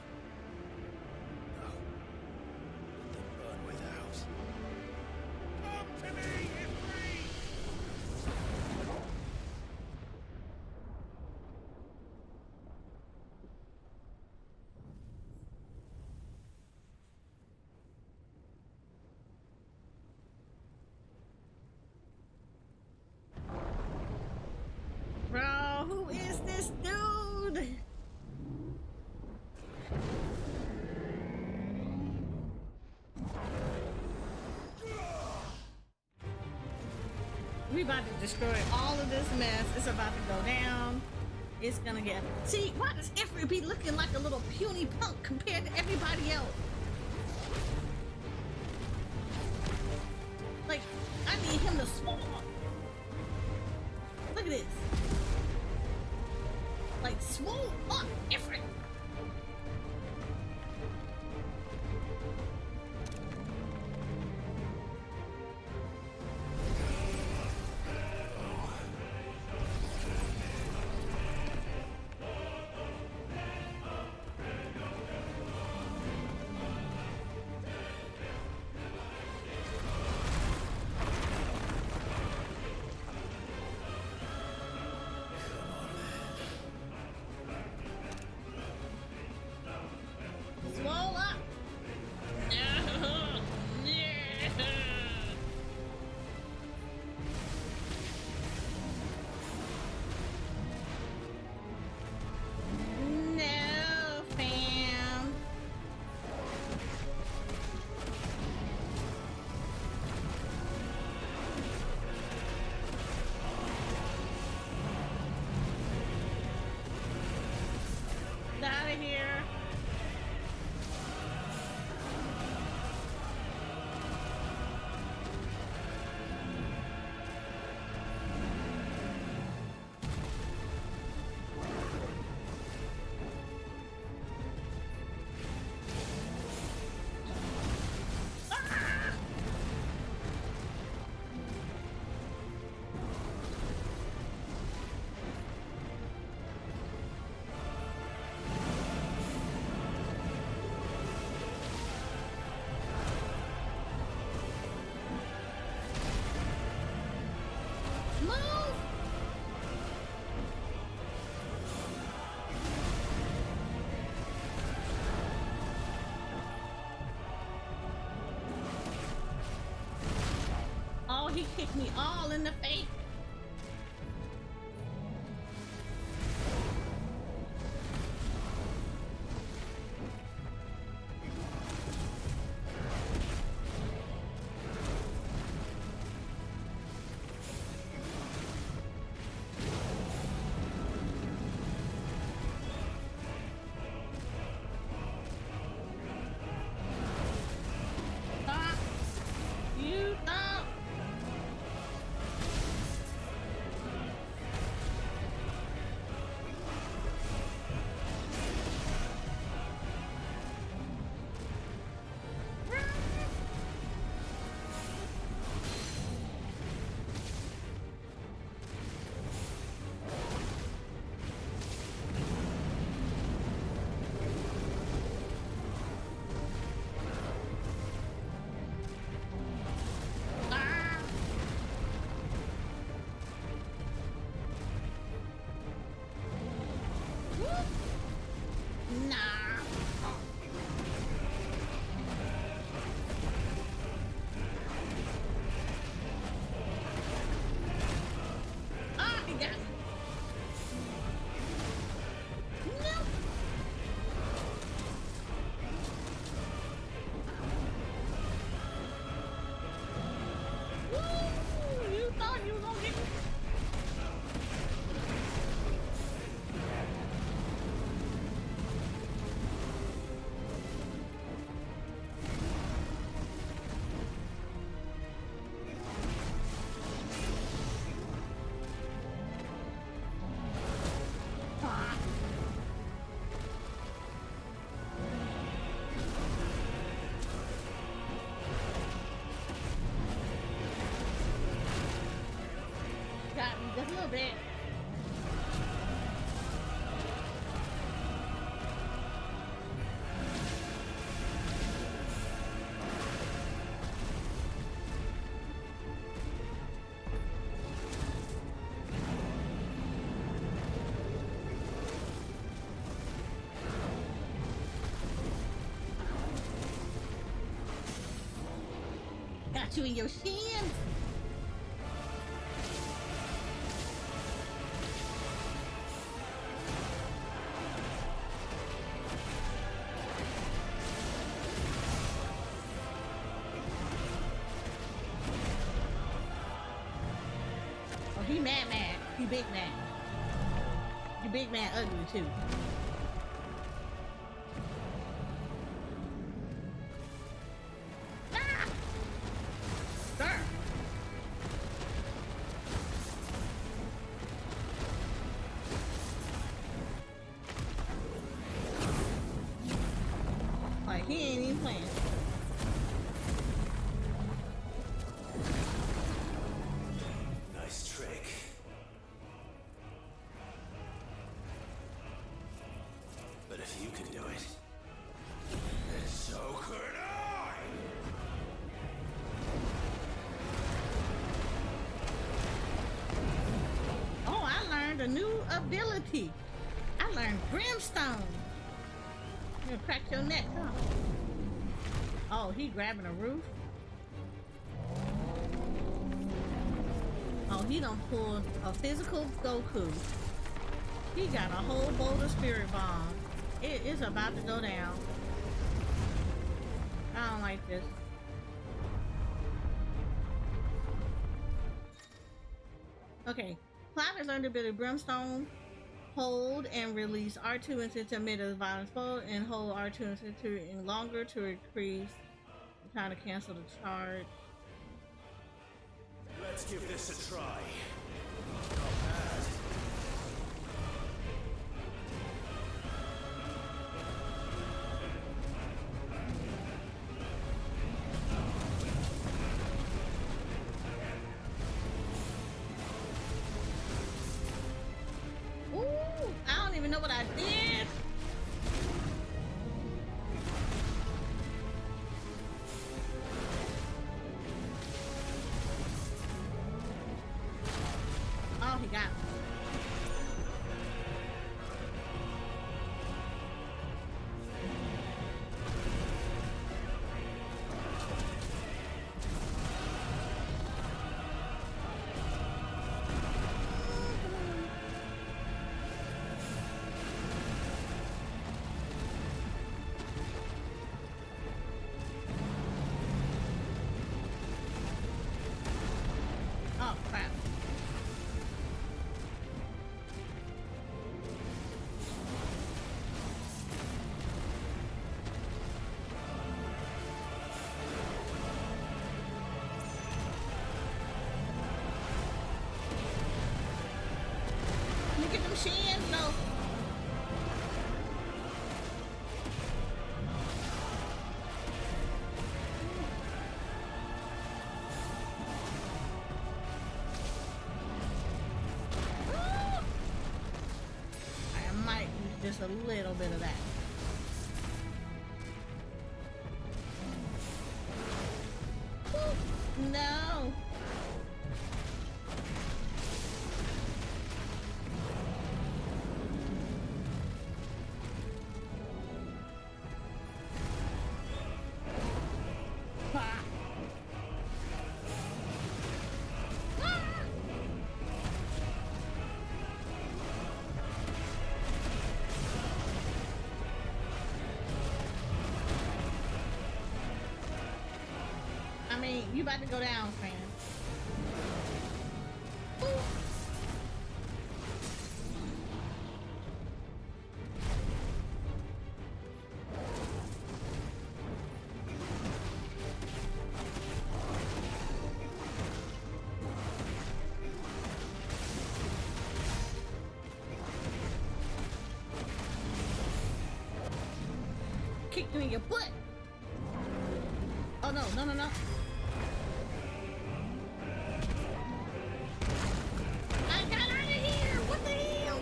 No. Let them burn without. Come to me, Ifrit! Bro, who is this dude? We about to destroy all of this mess. It's about to go down. It's gonna get. See, why does Ifrit be looking like a little puny punk compared to everybody else? Like, I need him to swallow. Look at this. Like, swole up, Ifrit. he kicked me all in the face. Just a little bit. Got you in your shins. He mad. He big mad. You big man ugly too. Ah! Sir. Like he ain't even playing. Nice trick. But if you can do it, then so could I! Oh, I learned a new ability. I learned brimstone. You gonna crack your neck, huh? Oh, he grabbing a roof. Oh, he done pulled a physical Goku. He got a whole boulder spirit bomb. It is about to go down. I don't like this. Okay, Clive has learned a bit of brimstone. Hold and release R2 instead to emit a violent fold, and hold R2 instead to longer to increase. I'm trying to cancel the charge. Let's give this a try. Ooh, I don't even know what I did. Oh, he got me. Get them shins, no. I might use just a little bit of that. No. I mean, you about to go down, friend. Kick you in your butt. Oh no, no, no, no. I got out of here! What the hell?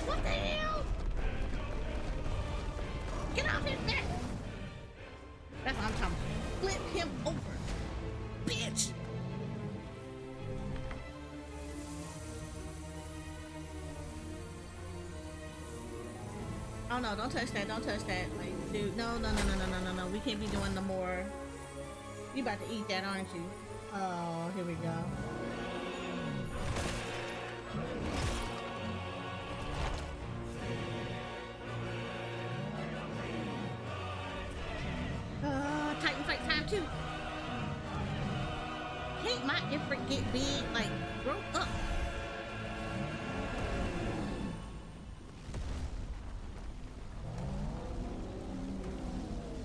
What the hell? Get off his back! That's what I'm talking about. Flip him over. Bitch! Oh no, don't touch that, don't touch that. Like, dude, no, no, no, no, no, no, no, no. We can't be doing the more. You about to eat that, aren't you? Oh, here we go. Titan fight time too. Can't my effort get big? Like, grow up.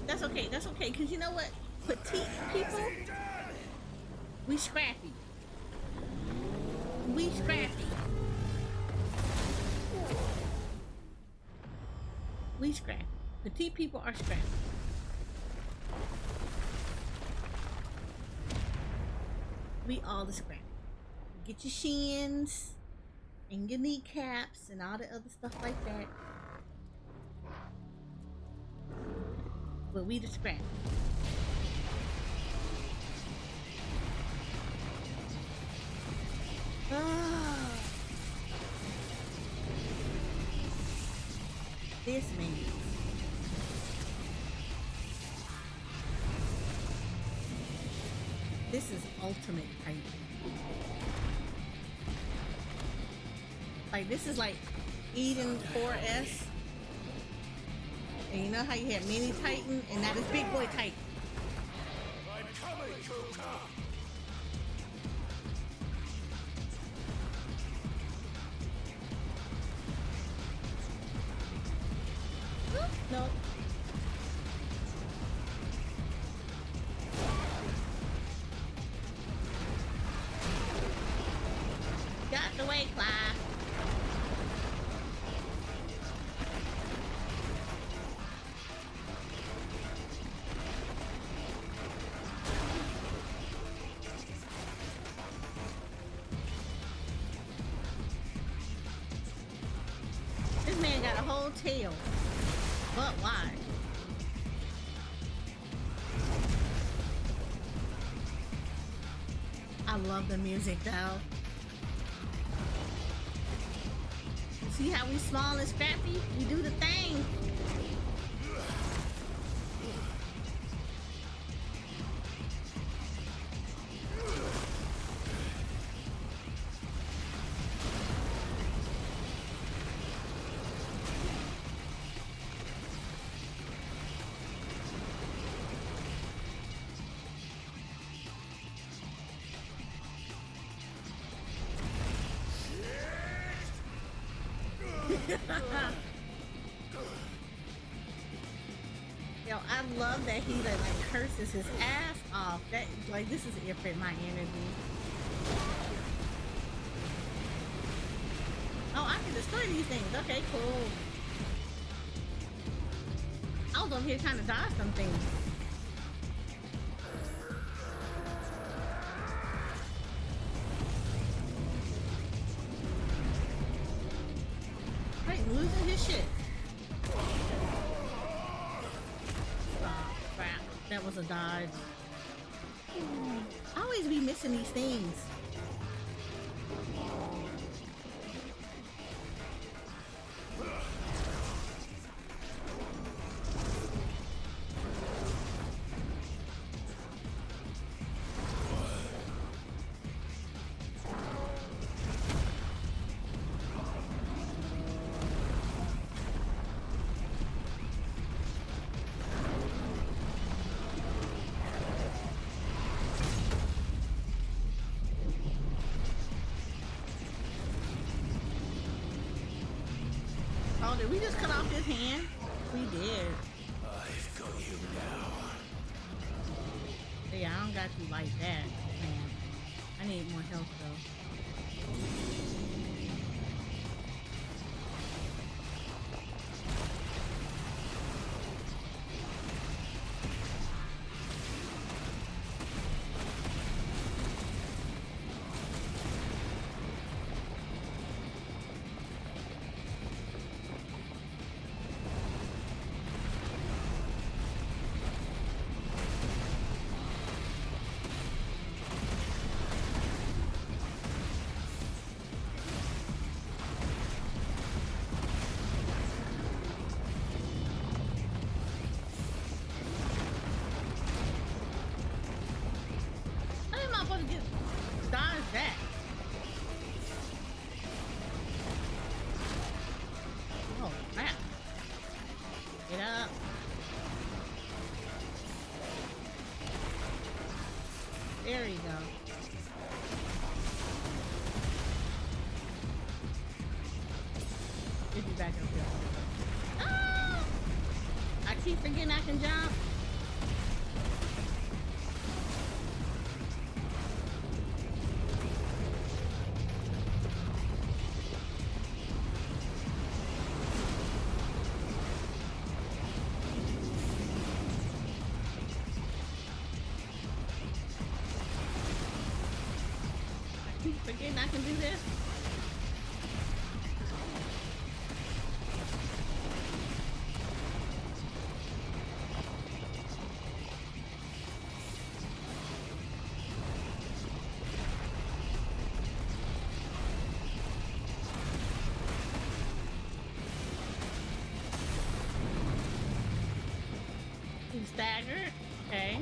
That's okay. That's okay. Cause you know what? Petite people, we scrappy. We scrappy. We scrappy. Petite people are scrappy. We all the scrappy. Get your shins and your kneecaps and all the other stuff like that. But we the scrappy. This man. This is ultimate Titan. Like, this is like Eden 4S. And you know how you had mini Titan and now this big boy Titan. I'm coming, Kuka! No. Got the way, Clive. This man got a whole tail. But why? I love the music though. See how we small and scrappy? We do the thing. Yo, I love that he like curses his ass off. That like this is it for my energy. Oh, I can destroy these things. Okay, cool. I was over here trying to dodge some things. Right, losing his shit. Oh, crap. That was a dodge. I always be missing these things. Oh, did we just cut off his hand? We did. I've got you now. Yeah, I don't got you like that, man. I need more health though. How am I supposed to get dodge that? Oh crap! Get up! There you go. Get you back up here. Ah! I keep forgetting I can jump. I keep forgetting I can do this. He's staggered. Okay.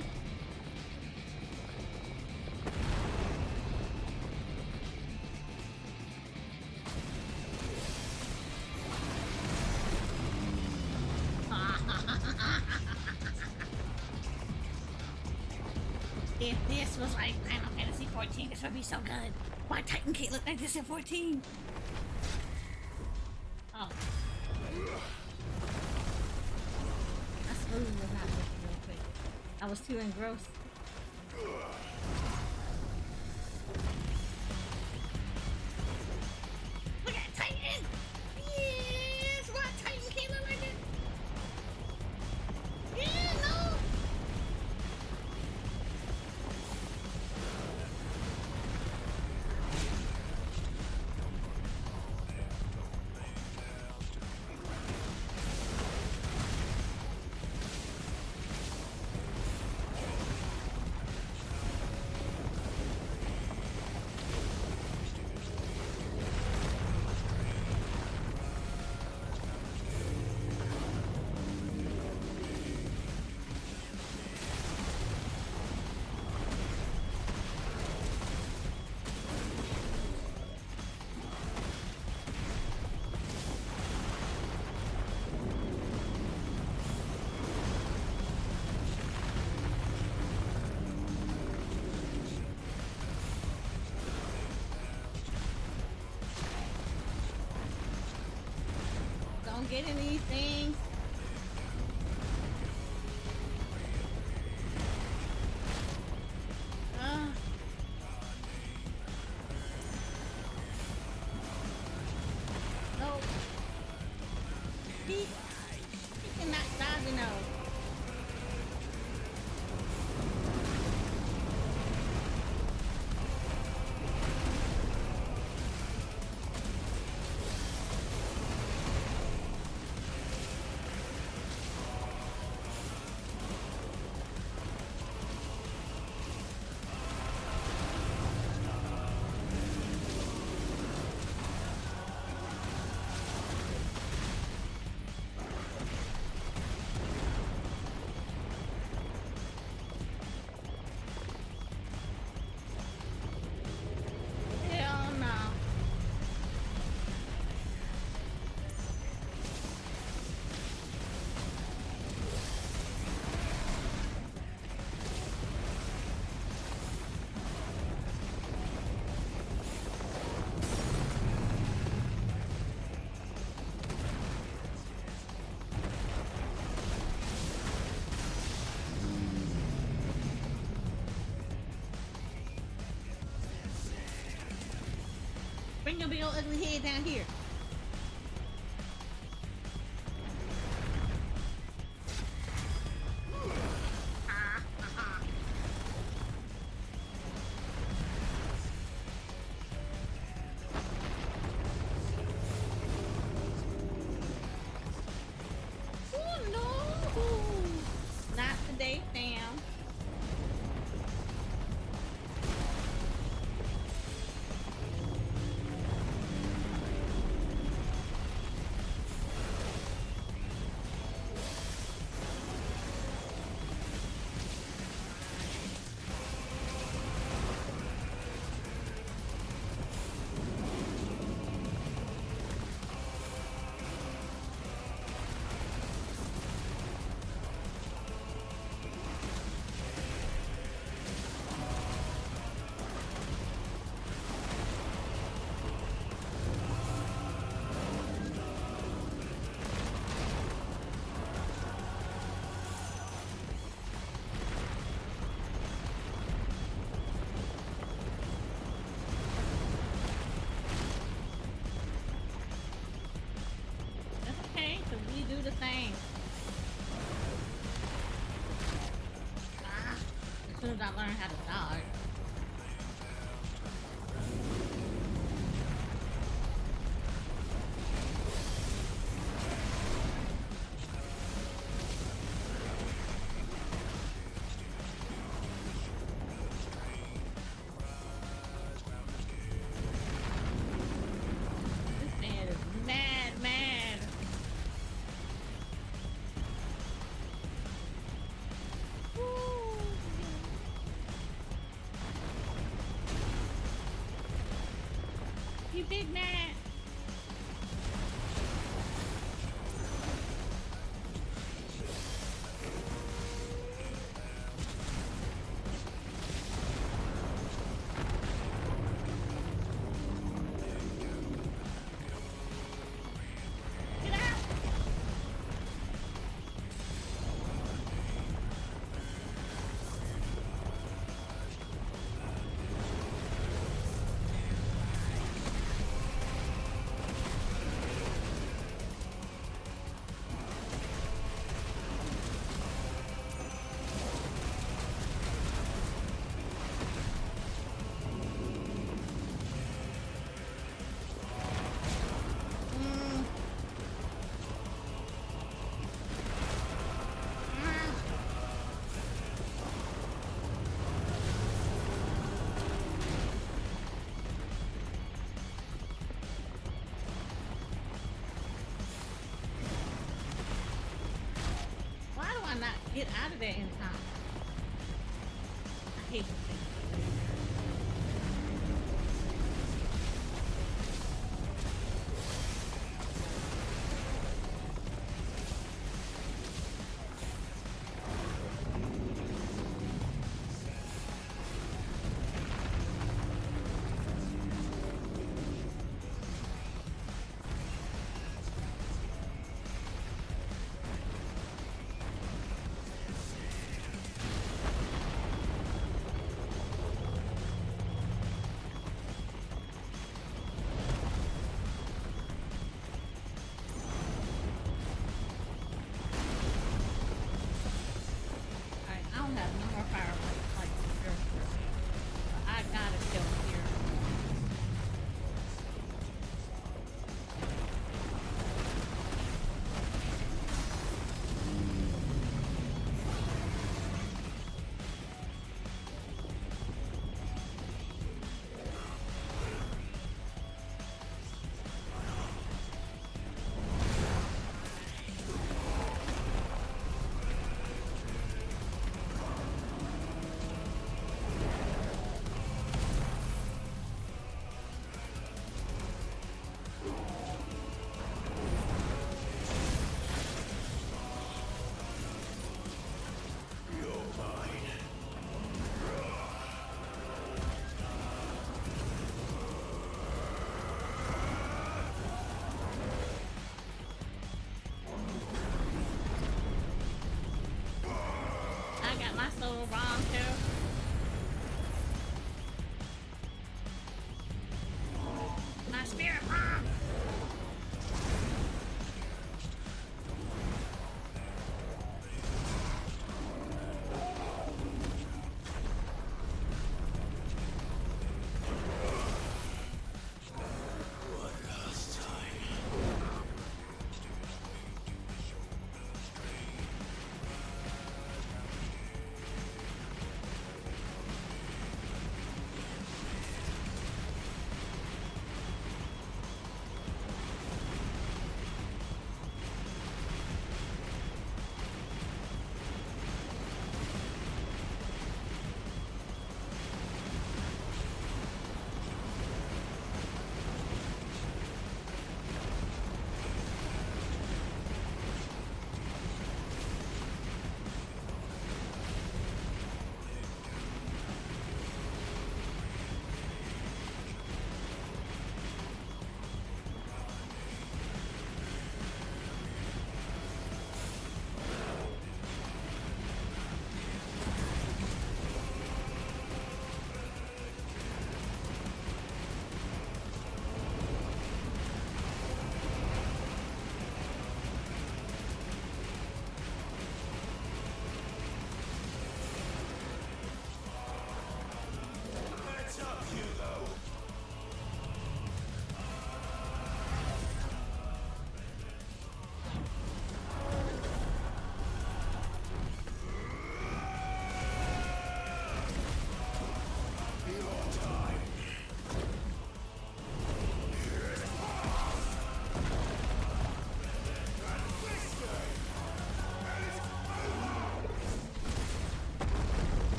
If this was like Final Fantasy XIV, this would be so good. Why Titan can't look like this in 14? Oh. I smooth was not looking real quick. I was too engrossed. Look at Titan! Yes! Why Titan can't look like it? Yeah, no! Don't get in these things. He cannot dodge enough. Hell no. Bring your big old ugly head down here. Oh no! Not today, fam. That's okay, cause we do the same. As soon as I learn how to dodge. This man is mad. Woo. You big mad. Get out. Why do I not get out of there in time? I hate this thing.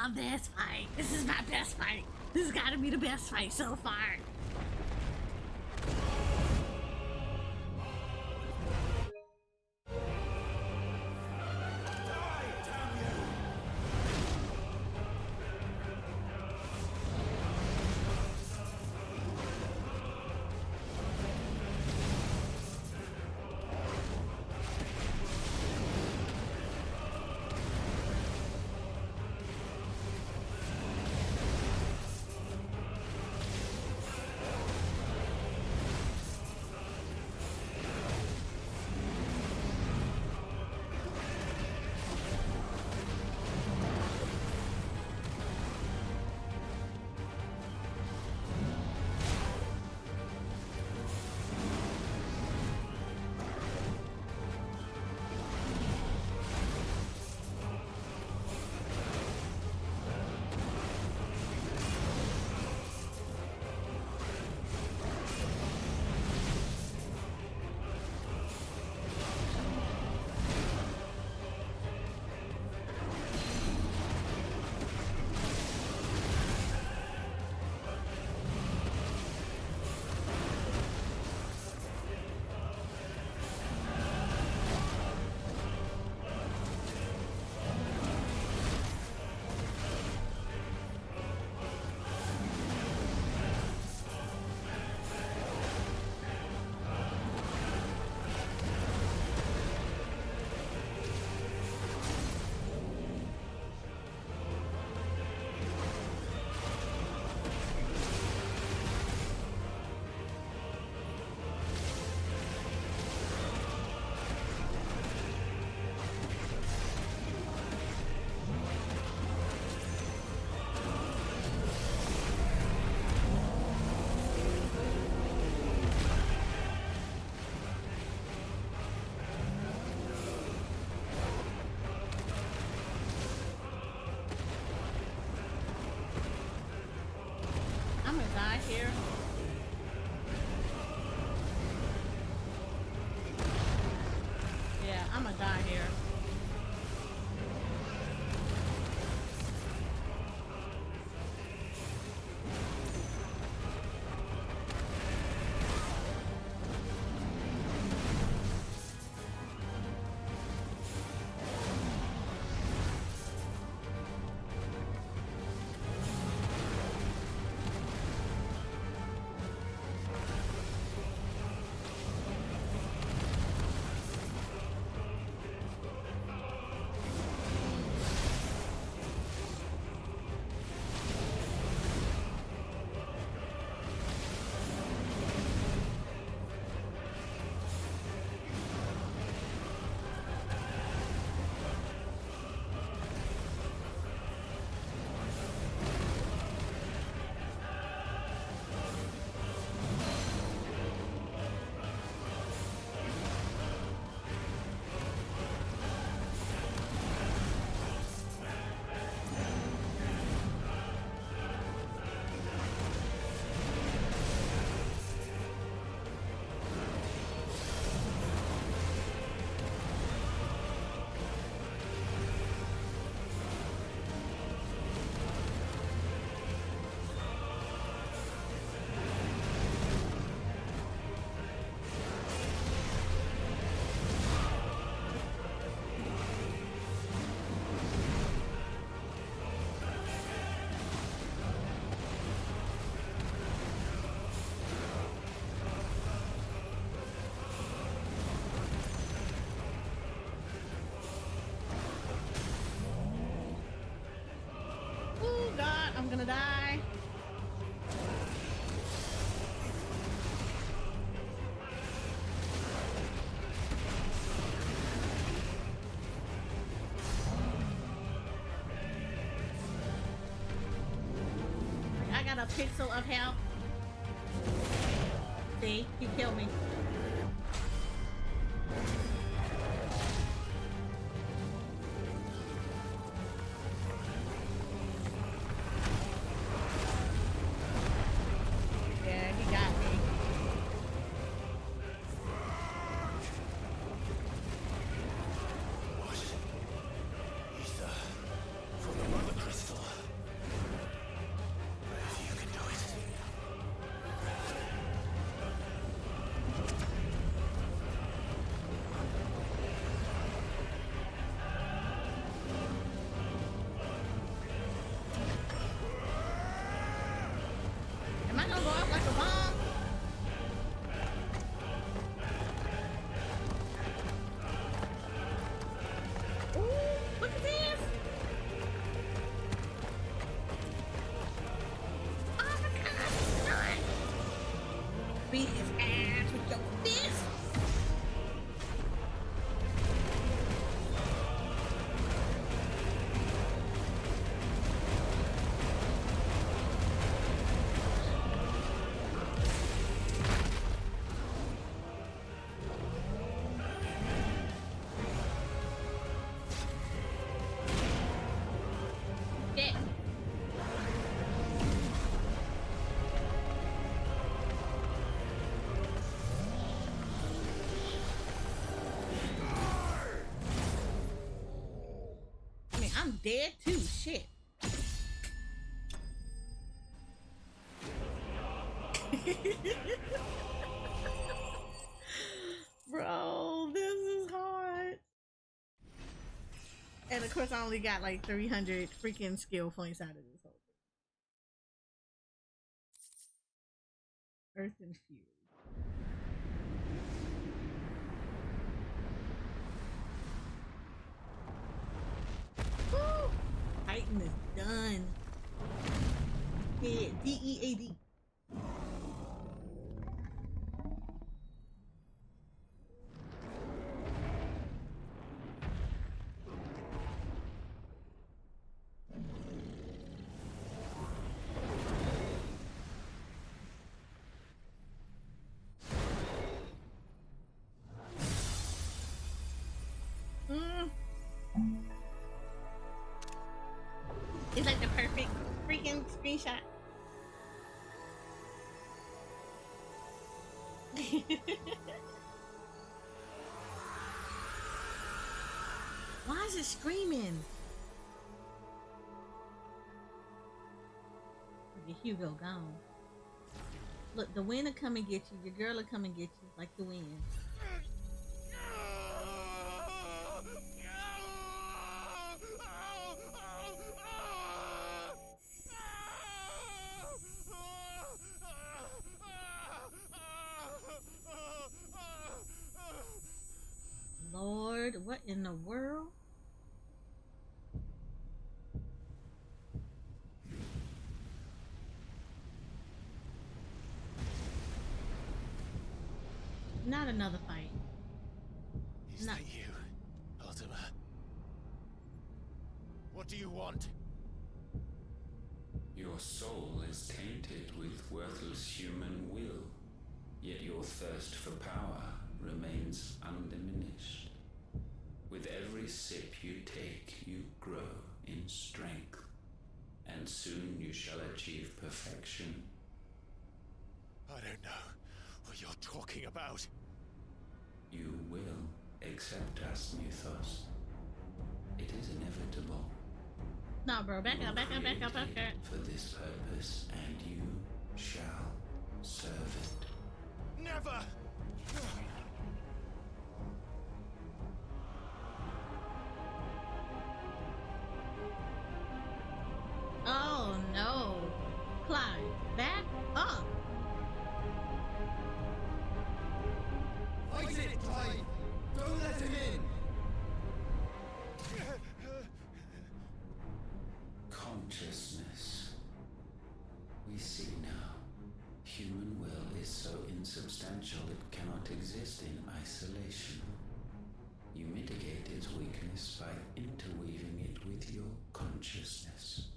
love this fight. This is my best fight. This has got to be the best fight so far. Die here. Yeah, I'm gonna die here. I'm gonna die. I got a pixel of health. See, he killed me. For the mother crystal. Beat his ass with your fist. Yeah. I mean, I'm dead too. Shit. Bro, this is hard. And of course, I only got like 300 freaking skill points out of this whole thing. Earth and Fury. Woo! Titan is done. Yeah, DEAD. It's like the perfect freaking screenshot. Why is it screaming? Look at Hugo gone. Look, the wind will come and get you. Your girl will come and get you like the wind. Lord, what in the world? Not another fight. Is that you, Ultima? What do you want? Your soul is tainted with worthless human will, yet your thirst for power remains undiminished. With every sip you take, you grow in strength, and soon you shall achieve perfection. I don't know what you're talking about. You will accept us, Mythos. It is inevitable. No, bro, back up, back up, back up, back up. Created for this purpose, and you shall serve it. Never! Oh no. Clyde, back up. Fight it, Clyde! Don't let him in! Consciousness. We see now. Human will is so insubstantial it cannot exist in isolation. You mitigate its weakness by interweaving it with your consciousness.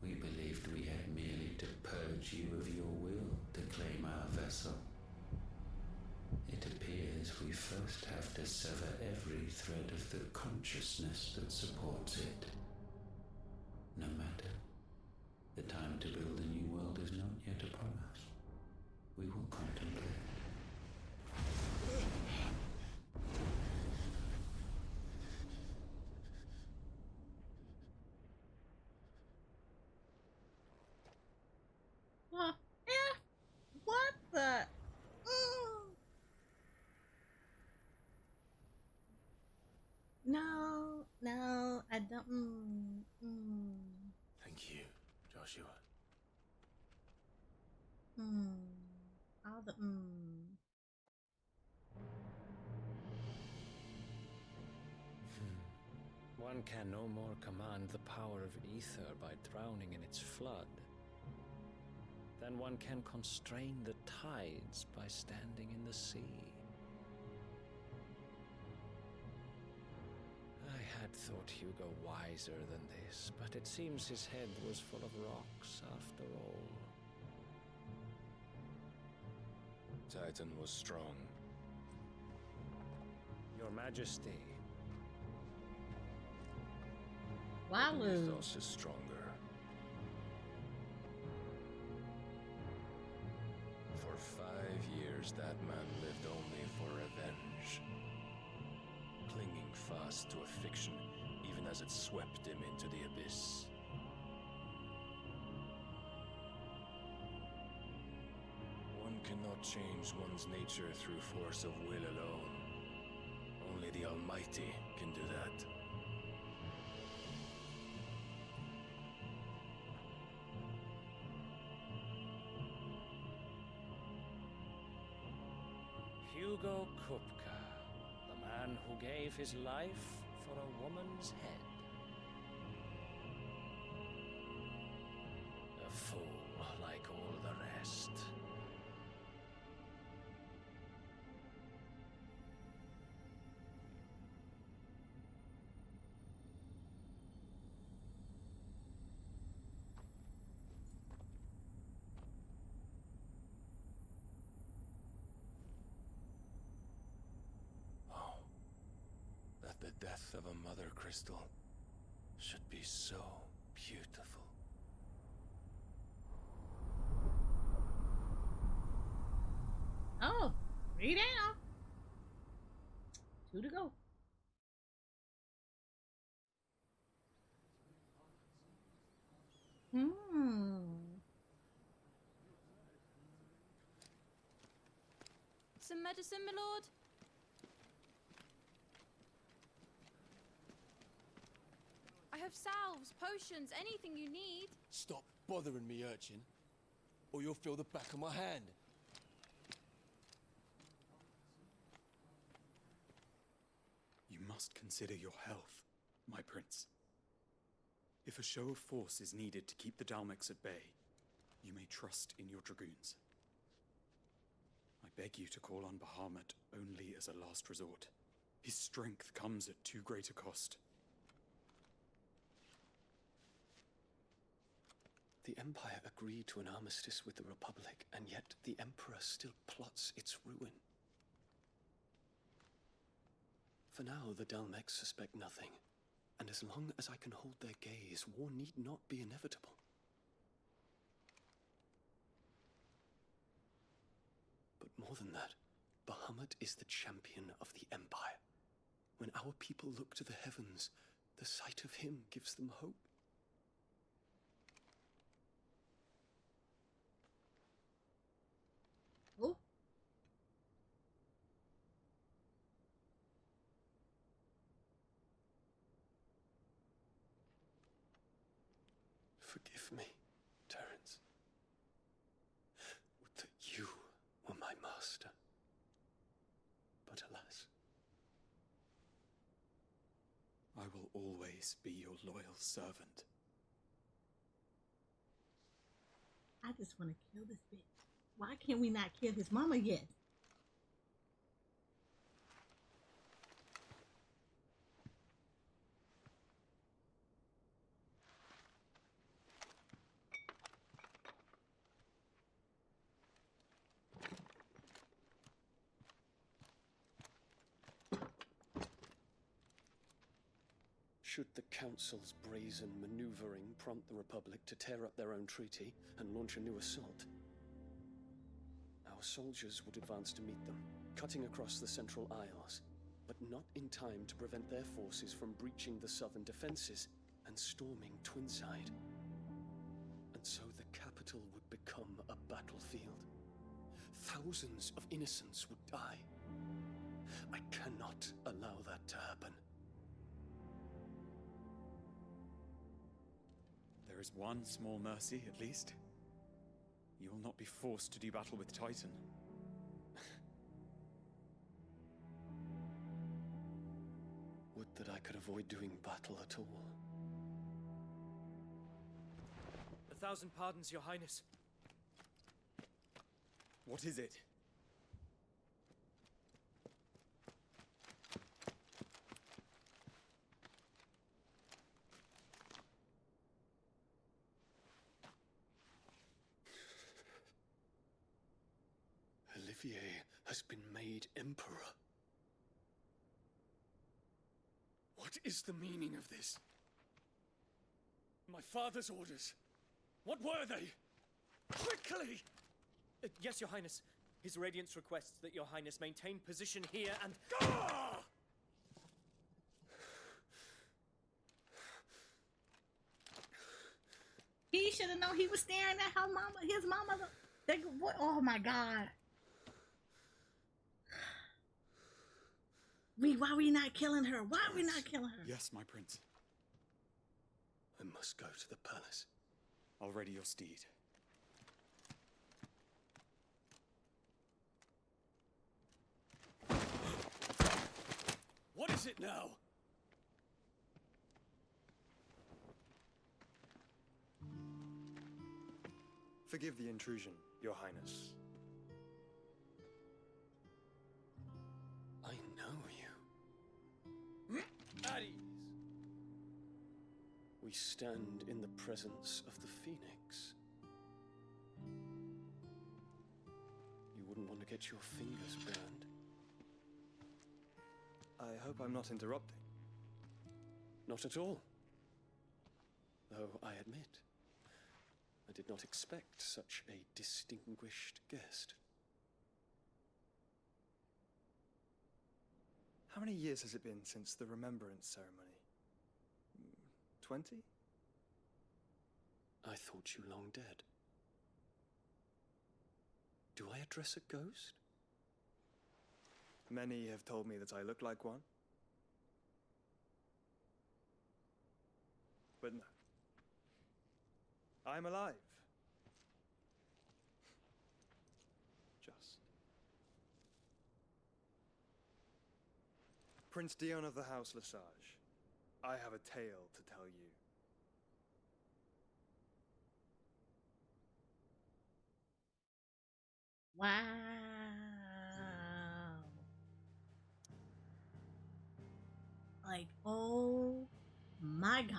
We believed we had merely to purge you of your will to claim our vessel. It appears we first have to sever every thread of the consciousness that supports it. No matter. The time to build a new world is not yet upon us. We will contemplate. Yeah. What the? No, no, I don't. Thank you, Joshua. All the One can no more command the power of ether by drowning in its flood. then one can constrain the tides by standing in the sea. I had thought Hugo wiser than this, but it seems his head was full of rocks after all. Titan was strong. Your Majesty. Walu. Mythos is stronger. For 5 years, that man lived only for revenge. Clinging fast to a fiction, even as it swept him into the abyss. One cannot change one's nature through force of will alone. Only the Almighty can do that. Hugo Kupka, the man who gave his life for a woman's head. A fool like all the rest. That the death of a mother crystal should be so beautiful. Oh, 3 down. 2 to go. Some medicine, my lord? I have salves, potions, anything you need. Stop bothering me, urchin, or you'll feel the back of my hand. You must consider your health, my prince. If a show of force is needed to keep the Dalmex at bay, you may trust in your dragoons. I beg you to call on Bahamut only as a last resort. His strength comes at too great a cost. The Empire agreed to an armistice with the Republic, and yet the Emperor still plots its ruin. For now, the Dalmex suspect nothing, and as long as I can hold their gaze, war need not be inevitable. But more than that, Bahamut is the champion of the Empire. When our people look to the heavens, the sight of him gives them hope. Oh. Forgive me, Terence. Would that you were my master. But alas. I will always be your loyal servant. I just want to kill this bitch. Why can't we not kill his mama yet? Should the Council's brazen maneuvering prompt the Republic to tear up their own treaty and launch a new assault, our soldiers would advance to meet them, cutting across the Central Isles, but not in time to prevent their forces from breaching the southern defenses and storming Twinside. And so the capital would become a battlefield. Thousands of innocents would die. I cannot allow that to happen. There is one small mercy, at least. You will not be forced to do battle with Titan. Would that I could avoid doing battle at all. 1,000 pardons, Your Highness. What is it? Olivier has been made emperor. What is the meaning of this? My father's orders. What were they? Quickly! Yes, Your Highness. His Radiance requests that Your Highness maintain position here and... Ah! He should have known he was staring at his mama. What? Oh my God. Why are we not killing her? Why are we not killing her? Yes, my prince. I must go to the palace. I'll ready your steed. What is it now? Forgive the intrusion, Your Highness. I know you. At ease. We stand in the presence of the Phoenix. You wouldn't want to get your fingers burned. I hope I'm not interrupting. Not at all. Though I admit, I did not expect such a distinguished guest. How many years has it been since the Remembrance Ceremony? 20? I thought you long dead. Do I address a ghost? Many have told me that I look like one. But no. I'm alive. Just. Prince Dion of the House Lesage, I have a tale to tell you. Wow. Like, oh my God.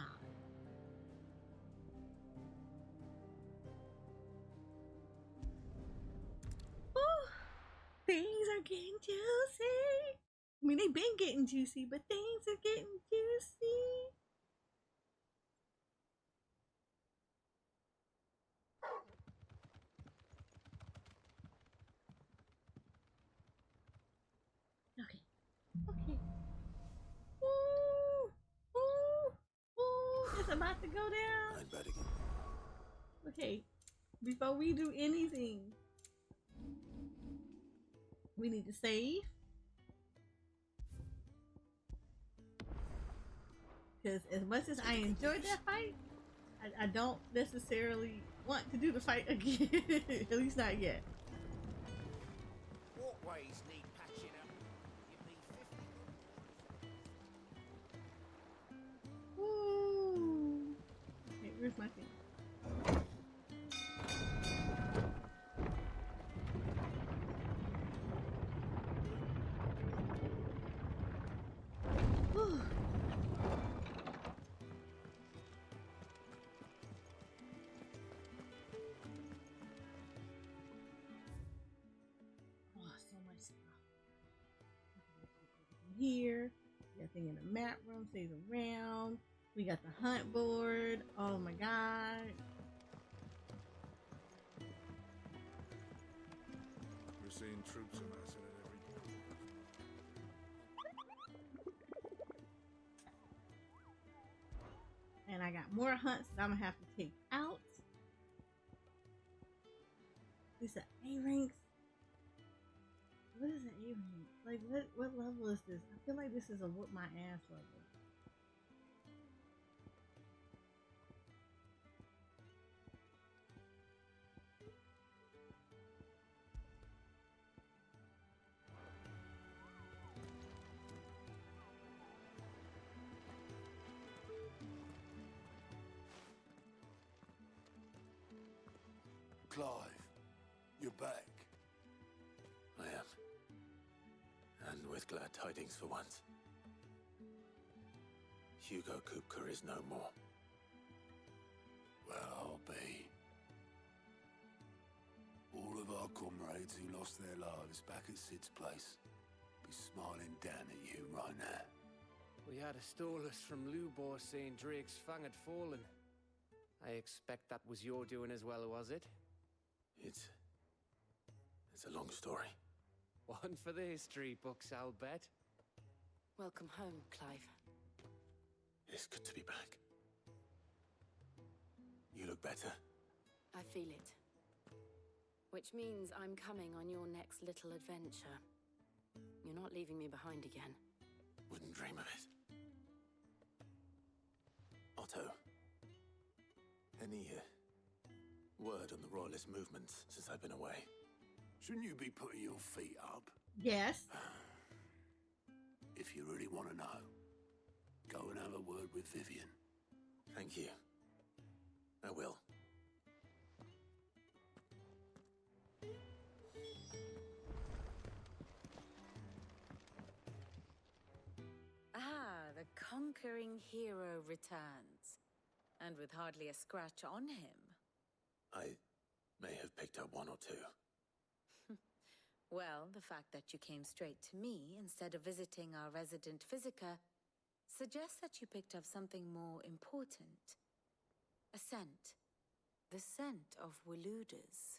Whew. Things are getting juicy. I mean, they've been getting juicy, but things are getting juicy. Okay. Okay. Ooh. Ooh. Ooh. It's about to go down. I'd better get... Okay. Before we do anything, we need to save. Because as much as I enjoyed that fight, I don't necessarily want to do the fight again. At least not yet. Walkways need patching up. You need 50. Woo. Okay, where's my thing? Whew. So much stuff. Here, we got thing in the map room, stays around. We got the hunt board. Oh my God. We're seeing troops amassing at every corner. And I got more hunts that I'm gonna have to take out. These are A-ranks. What is an A-rank? Like, what level is this? I feel like this is a whoop my ass level. Clive, you're back. with glad tidings for once. Hugo Kupka is no more. Well, I'll be. All of our comrades who lost their lives back at Sid's place be smiling down at you right now. We had a stolus from Lubor saying Drake's fang had fallen. I expect that was your doing as well, was it? It's a long story. One for the history books, I'll bet. Welcome home, Clive. It's good to be back. You look better. I feel it. Which means I'm coming on your next little adventure. You're not leaving me behind again. Wouldn't dream of it. Otto, any word on the Royalist movements since I've been away? Shouldn't you be putting your feet up? Yes. If you really want to know, go and have a word with Vivian. Thank you. I will. Ah, the conquering hero returns. And with hardly a scratch on him. I may have picked up one or two. Well, the fact that you came straight to me instead of visiting our resident Physica suggests that you picked up something more important. A scent. The scent of Waludas.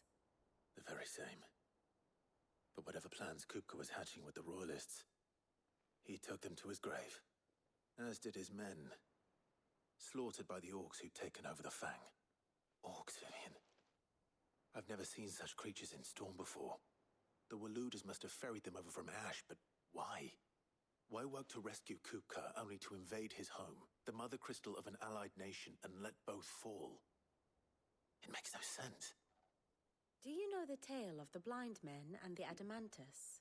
The very same. But whatever plans Kupka was hatching with the Royalists, he took them to his grave. As did his men. Slaughtered by the orcs who'd taken over the Fang. Orcs, Vivian. I've never seen such creatures in Storm before. The Waludas must have ferried them over from Ash, but why? Why work to rescue Kupka only to invade his home, the mother crystal of an allied nation, and let both fall? It makes no sense. Do you know the tale of the blind men and the Adamantus?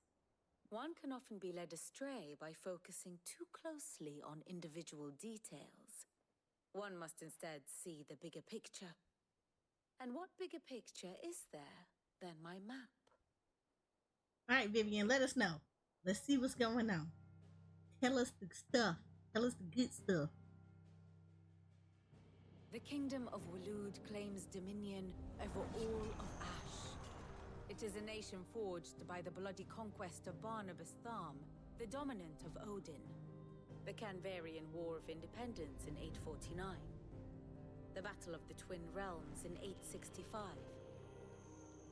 One can often be led astray by focusing too closely on individual details. One must instead see the bigger picture. And what bigger picture is there than my map? All right, Vivian, let us know. Let's see what's going on. Tell us the stuff. Tell us the good stuff. The kingdom of Walud claims dominion over all of Ash. It is a nation forged by the bloody conquest of Barnabas Tharm, the dominant of Odin. The Canvarian War of Independence in 849. The Battle of the Twin Realms in 865.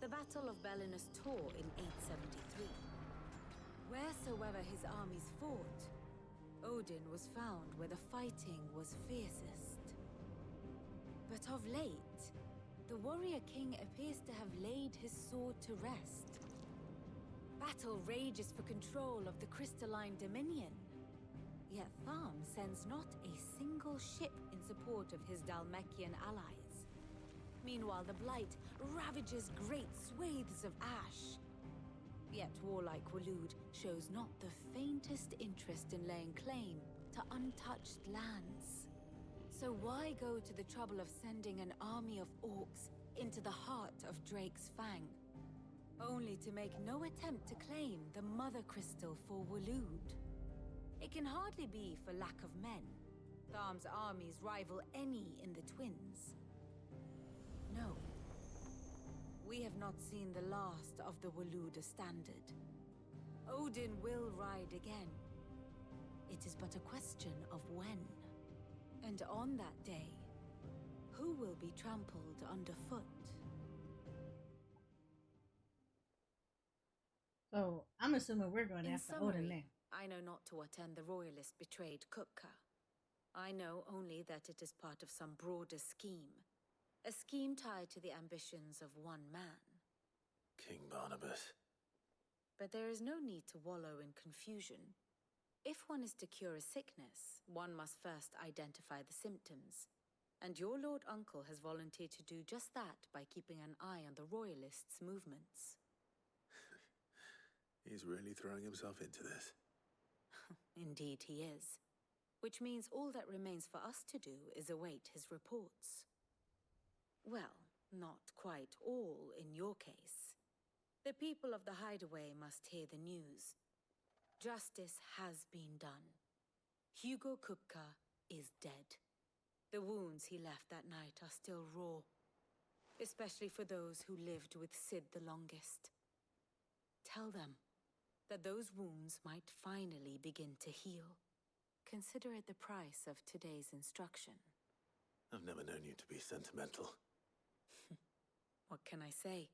The Battle of Belinus Tor in 873. Wheresoever his armies fought, Odin was found where the fighting was fiercest. But of late, the warrior king appears to have laid his sword to rest. Battle rages for control of the crystalline dominion. Yet Tharm sends not a single ship in support of his Dalmekian allies. Meanwhile, the Blight ravages great swathes of Ash. Yet warlike Walud shows not the faintest interest in laying claim to untouched lands. So why go to the trouble of sending an army of orcs into the heart of Drake's Fang, only to make no attempt to claim the Mother Crystal for Walud? It can hardly be for lack of men. Tharm's armies rival any in the Twins. No. We have not seen the last of the Waluda standard. Odin will ride again. It is but a question of when. And on that day, who will be trampled underfoot? So I'm assuming we're going In after summary, Odin now. I know not to what end the Royalist betrayed Kupka. I know only that it is part of some broader scheme. A scheme tied to the ambitions of one man. King Barnabas. But there is no need to wallow in confusion. If one is to cure a sickness, one must first identify the symptoms. And your Lord Uncle has volunteered to do just that by keeping an eye on the Royalists' movements. He's really throwing himself into this. Indeed he is. Which means all that remains for us to do is await his reports. Well, not quite all in your case. The people of the Hideaway must hear the news. Justice has been done. Hugo Kupka is dead. The wounds he left that night are still raw, especially for those who lived with Sid the longest. Tell them that those wounds might finally begin to heal. Consider it the price of today's instruction. I've never known you to be sentimental. What can I say?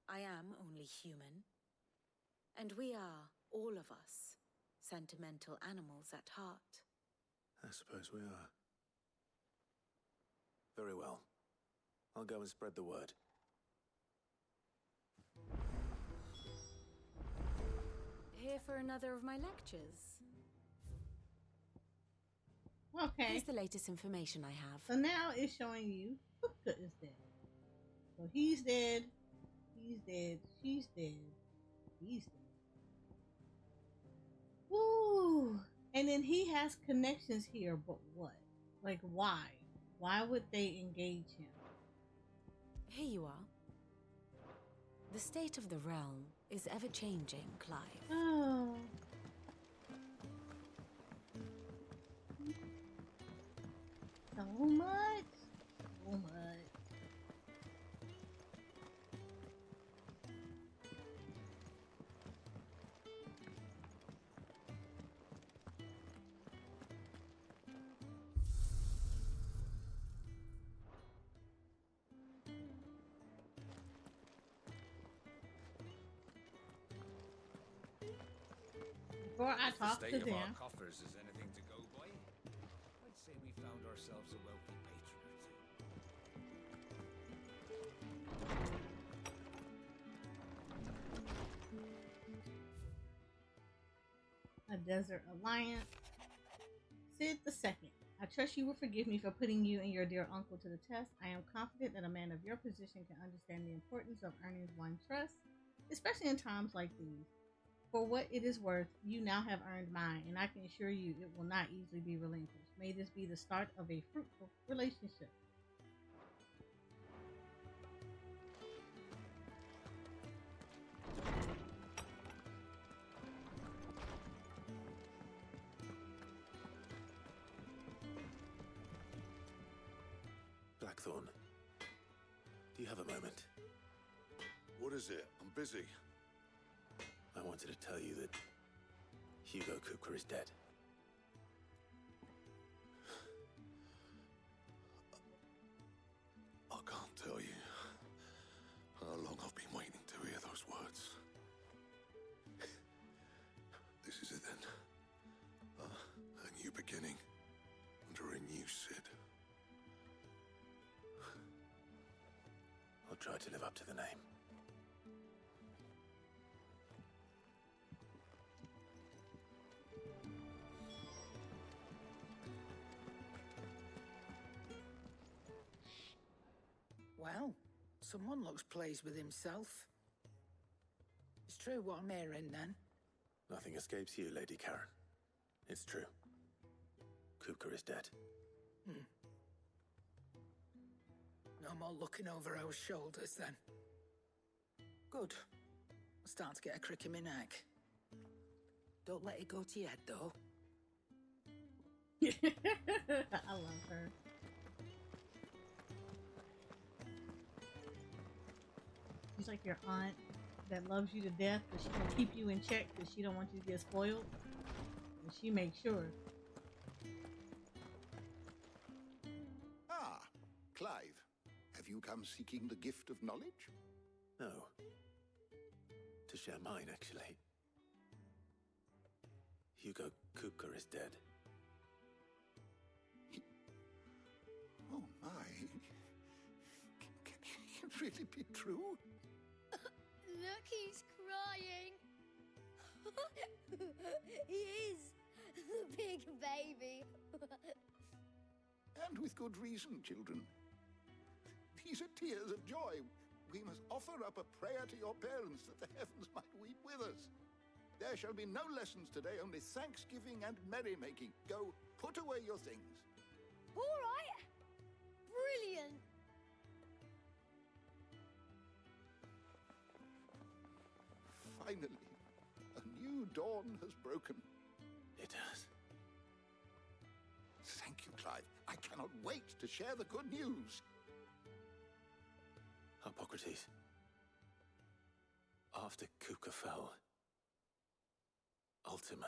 I am only human. And we are, all of us, sentimental animals at heart. I suppose we are. Very well. I'll go and spread the word. Here for another of my lectures. Okay. Here's the latest information I have. So now it's showing you Kupka is dead. So he's dead. He's dead. She's dead. He's dead. Woo! And then he has connections here, but what? Like, why? Why would they engage him? Here you are. The state of the realm is ever-changing, Clive. Oh. So much. So much. Before I talk to If the state of them. our coffers is anything to go by, I'd say we found ourselves a wealthy patron or two. A Desert Alliance. Sid the Second. I trust you will forgive me for putting you and your dear uncle to the test. I am confident that a man of your position can understand the importance of earning one's trust, especially in times like these. For what it is worth, you now have earned mine, and I can assure you it will not easily be relinquished. May this be the start of a fruitful relationship. Blackthorn, do you have a moment? What is it? I'm busy. I wanted to tell you that Hugo Kupka is dead. I can't tell you how long I've been waiting to hear those words. This is it then. A new beginning under a new Sid. I'll try to live up to the name. Well, someone looks pleased with himself. It's true what I'm hearing, then. Nothing escapes you, Lady Karen. It's true. Kupka is dead. No more looking over our shoulders, then. Good. I'm starting to get a crick in my neck. Don't let it go to your head, though. I love her. She's like your aunt that loves you to death, but she can keep you in check because she don't want you to get spoiled. And she makes sure. Ah, Clive. Have you come seeking the gift of knowledge? No. To share mine, actually. Hugo Kupka is dead. Oh my. Can it really be true? Look, he's crying. He is. The big baby. And with good reason, children. These are tears of joy. We must offer up a prayer to your parents that the heavens might weep with us. There shall be no lessons today, only thanksgiving and merrymaking. Go, put away your things. All right. Brilliant. Finally, a new dawn has broken. It has. Thank you, Clive. I cannot wait to share the good news. Hippocrates. After Kuka fell, Ultima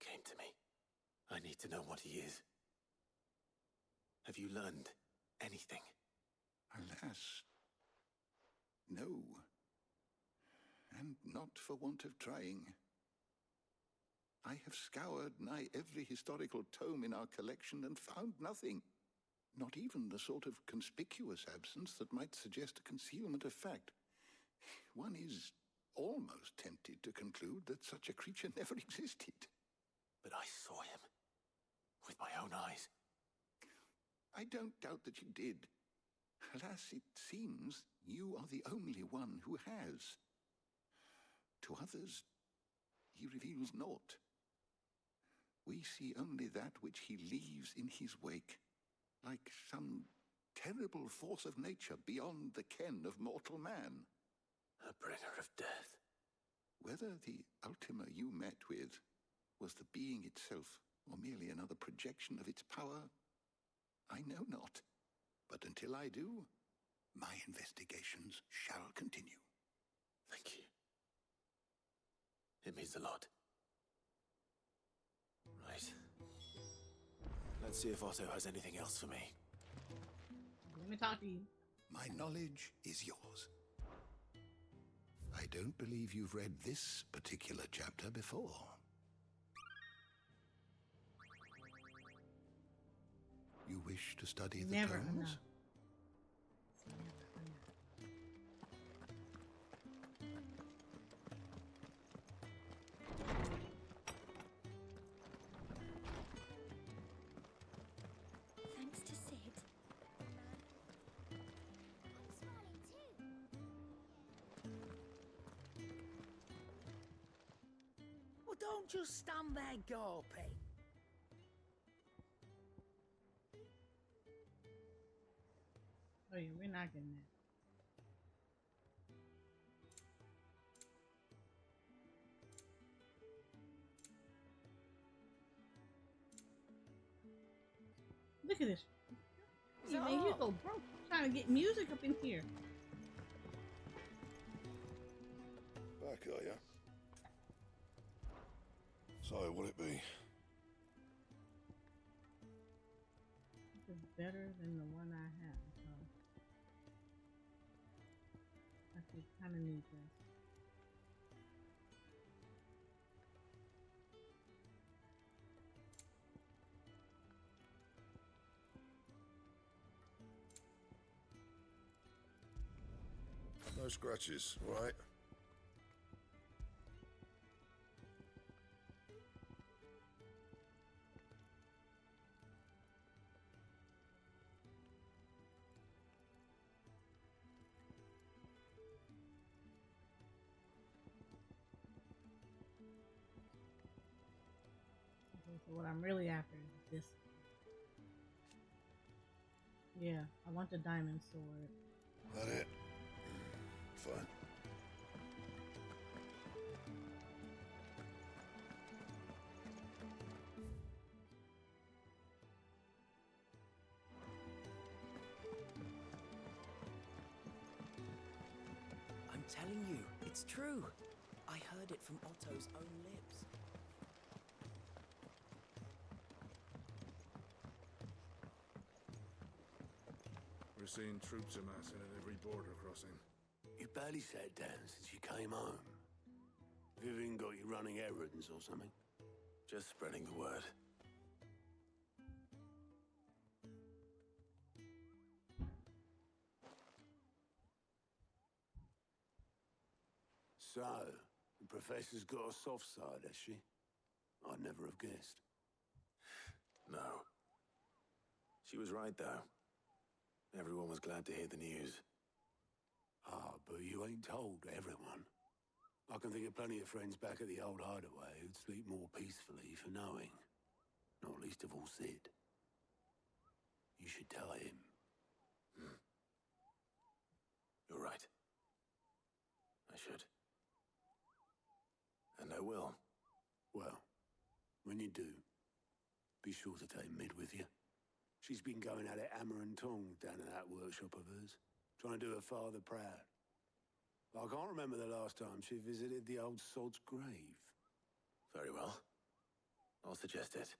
came to me. I need to know what he is. Have you learned anything? Alas, no. And not for want of trying. I have scoured nigh every historical tome in our collection and found nothing. Not even the sort of conspicuous absence that might suggest a concealment of fact. One is almost tempted to conclude that such a creature never existed. But I saw him. With my own eyes. I don't doubt that you did. Alas, it seems you are the only one who has. To others, he reveals naught. We see only that which he leaves in his wake, like some terrible force of nature beyond the ken of mortal man. A bringer of death. Whether the Ultima you met with was the being itself, or merely another projection of its power, I know not. But until I do, my investigations shall continue. Thank you. It means a lot. Right. Let's see if Otto has anything else for me. Let me talk to you. My knowledge is yours. I don't believe you've read this particular chapter before. You wish to study the Never tomes? enough. Thanks to Sid. I'm smiling too. Well, don't just stand there gawping. Oh yeah, we're not getting that. Look at this. Hey, man, you go broke trying to get music up in here. Back, are ya? So, what'll it be? This is better than the one I have. So I could kind of need this. No scratches, right? Okay, so what I'm really after is this. Yeah, I want the diamond sword. That it? Fine. I'm telling you, it's true. I heard it from Otto's own lips. We're seeing troops amassing at every border crossing. You barely sat down since you came home. Vivian got you running errands or something? Just spreading the word. So, the professor's got a soft side, has she? I'd never have guessed. No. She was right, though. Everyone was glad to hear the news. Ah, but you ain't told everyone. I can think of plenty of friends back at the old hideaway who'd sleep more peacefully for knowing. Not least of all Sid. You should tell him. You're right. I should. And I will. When you do, be sure to take Mid with you. She's been going at it hammer and tongs down in that workshop of hers, trying to do her father proud. I can't remember the last time she visited the old sod's grave. Very well. I'll suggest it.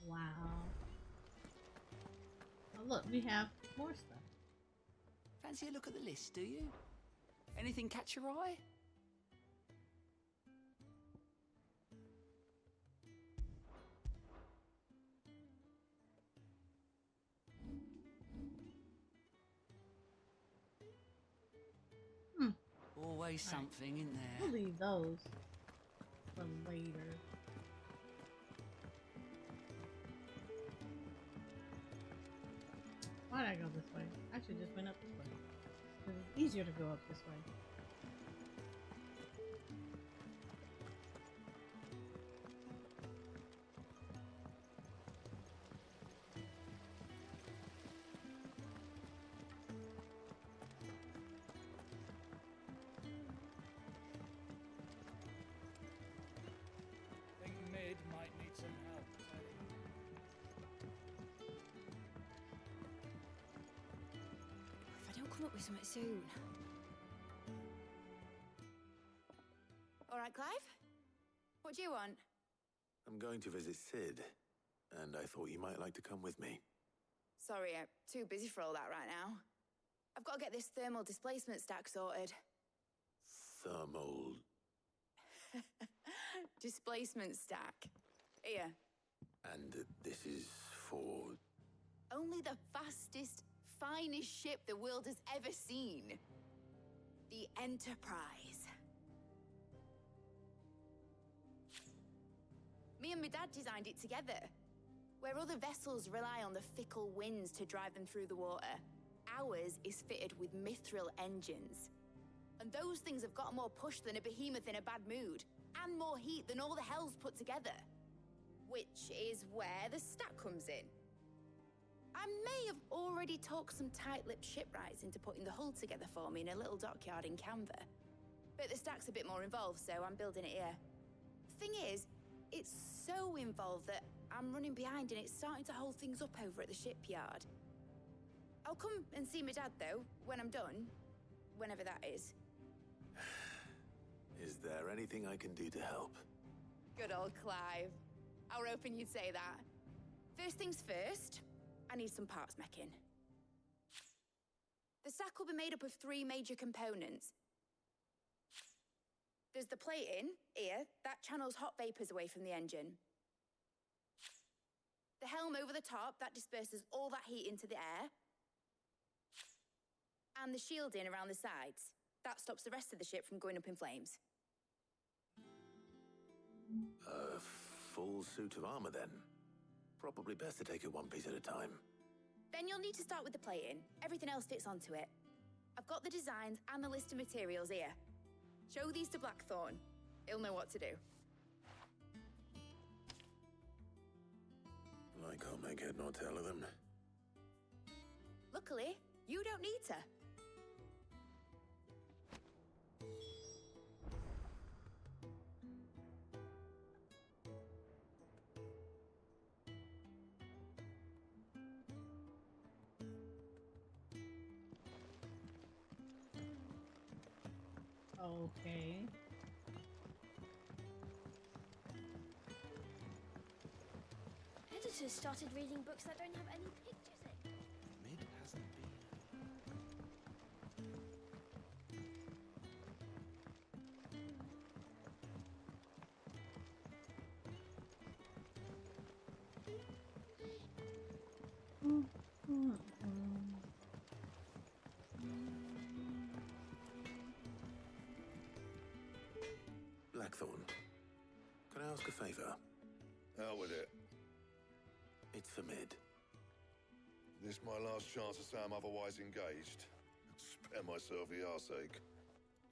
Wow. Oh, look, we have more stuff. Fancy a look at the list, do you? Anything catch your eye? Always something in there. We'll leave those for later. Why'd I go this way? I should just went up this way. It's easier to go up this way. I think Mid might need some help. If I don't come up with something soon. All right, Clive? What do you want? I'm going to visit Sid, and I thought you might like to come with me. Sorry, I'm too busy for all that right now. I've got to get this thermal displacement stack sorted. Thermal... Displacement stack. Here. And this is for... Only the fastest, finest ship the world has ever seen. The Enterprise. Me and my dad designed it together. Where other vessels rely on the fickle winds to drive them through the water, ours is fitted with mithril engines. And those things have got more push than a behemoth in a bad mood, and more heat than all the hells put together. Which is where the stack comes in. I may have already talked some tight-lipped shipwrights into putting the hull together for me in a little dockyard in Canva. But the stack's a bit more involved, so I'm building it here. Thing is, it's so involved that I'm running behind and it's starting to hold things up over at the shipyard. I'll come and see my dad, though, when I'm done. Whenever that is. Is there anything I can do to help? Good old Clive. I were hoping you'd say that. First things first, I need some parts meching. The stack will be made up of 3 major components. There's the plating, here, that channels hot vapors away from the engine. The helm over the top, that disperses all that heat into the air. And the shielding around the sides. That stops the rest of the ship from going up in flames. A full suit of armor, then. Probably best to take it one piece at a time. Then you'll need to start with the plating. Everything else fits onto it. I've got the designs and the list of materials here. Show these to Blackthorn. He'll know what to do. I can't make head nor tail of them. Luckily, you don't need to. Okay. Editors started reading books that don't have any pictures in. Mid hasn't Blackthorn, can I ask a favor? Out with it. It's for Mid. This my last chance to say I'm otherwise engaged. Spare myself the arseache.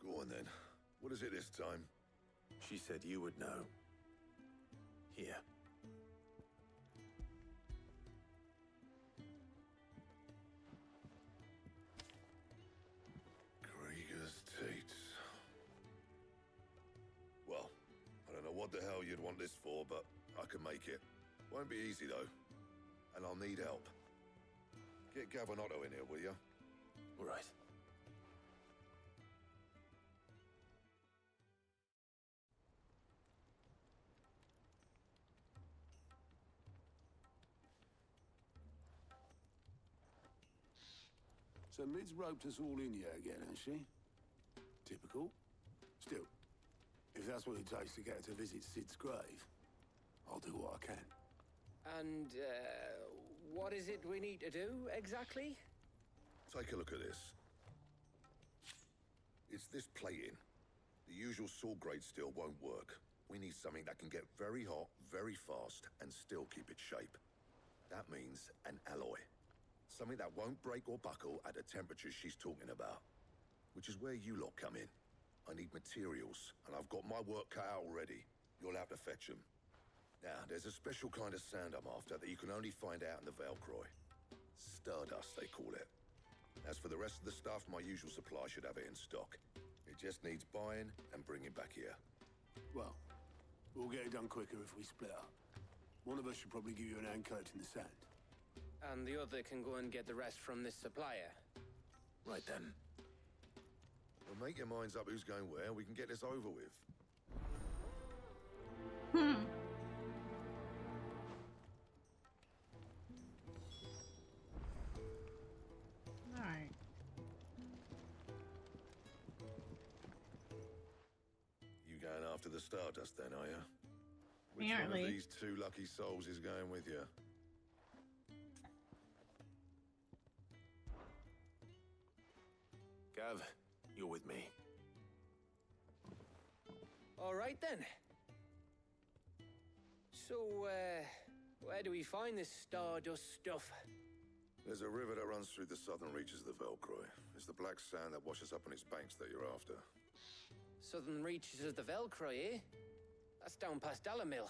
Go on then. What is it this time? She said you would know. Here. Krieger's Tates. Well, what the hell you'd want this for, but I can make it. Won't be easy, though. And I'll need help. Get Gav and Otto in here, will you? All right. So Mid's roped us all in here again, has she? Typical. Still, if that's what it takes to get her to visit Sid's grave, I'll do what I can. And, what is it we need to do, exactly? Take a look at this. It's this plating. The usual sword grade steel won't work. We need something that can get very hot, very fast, and still keep its shape. That means an alloy. Something that won't break or buckle at the temperatures she's talking about. Which is where you lot come in. I need materials, and I've got my work cut out already. You'll have to fetch them. Now, there's a special kind of sand I'm after that you can only find out in the Velcroy. Stardust, they call it. As for the rest of the stuff, my usual supply should have it in stock. It just needs buying and bringing back here. Well, we'll get it done quicker if we split up. One of us should probably give you an hand coat in the sand. And the other can go and get the rest from this supplier. Right then. Well, make your minds up who's going where, and we can get this over with. Alright. You going after the Stardust then, are you? Which one Apparently. of these two lucky souls is going with you? Gav, you're with me. All right, then. So, where do we find this Stardust stuff? There's a river that runs through the southern reaches of the Velcroy. It's the black sand that washes up on its banks that you're after. Southern reaches of the Velcroy, eh? That's down past Dalamil.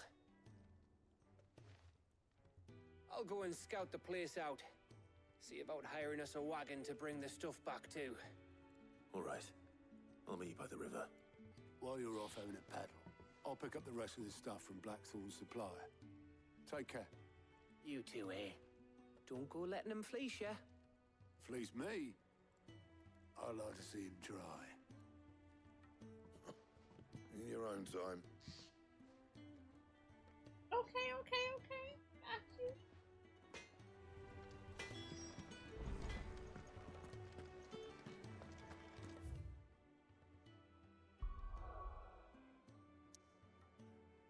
I'll go and scout the place out. See about hiring us a wagon to bring the stuff back to. All right. I'll meet you by the river. While you're off having a paddle, I'll pick up the rest of the stuff from Blackthorn's supplier. Take care. You two, eh? Don't go letting them fleece ya. Fleece me? I'd like to see him try. In your own time. Okay. Got you.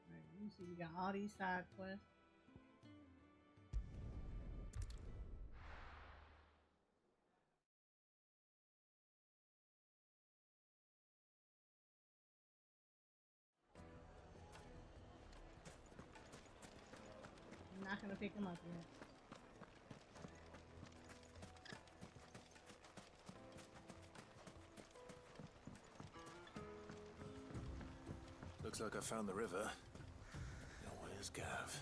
Alright, you see we got all these side quests. I'm not gonna pick him up yet. Looks like I found the river. Now where's Gav?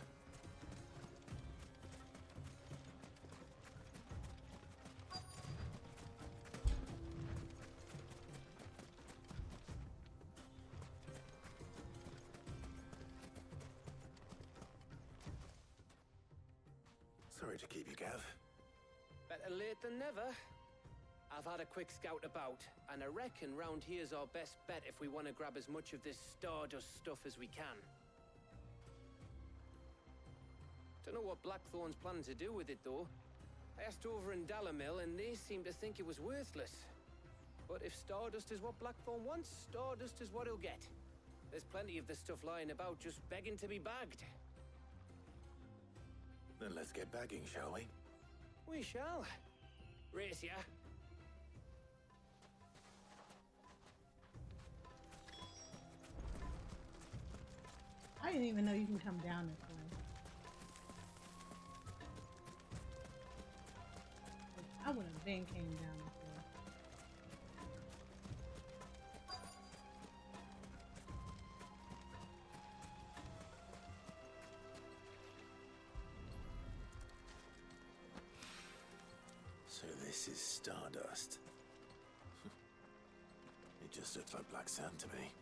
Sorry to keep you, Gav. Better late than never. I've had a quick scout about, and I reckon round here's our best bet if we want to grab as much of this Stardust stuff as we can. Don't know what Blackthorn's planning to do with it, though. I asked over in Dalamil, and they seem to think it was worthless. But if Stardust is what Blackthorn wants, Stardust is what he'll get. There's plenty of this stuff lying about, just begging to be bagged. Then let's get bagging, shall we? We shall. Race ya. I didn't even know you can come down this way. I would have been came down this way. So this is Stardust. It just looks like black sand to me.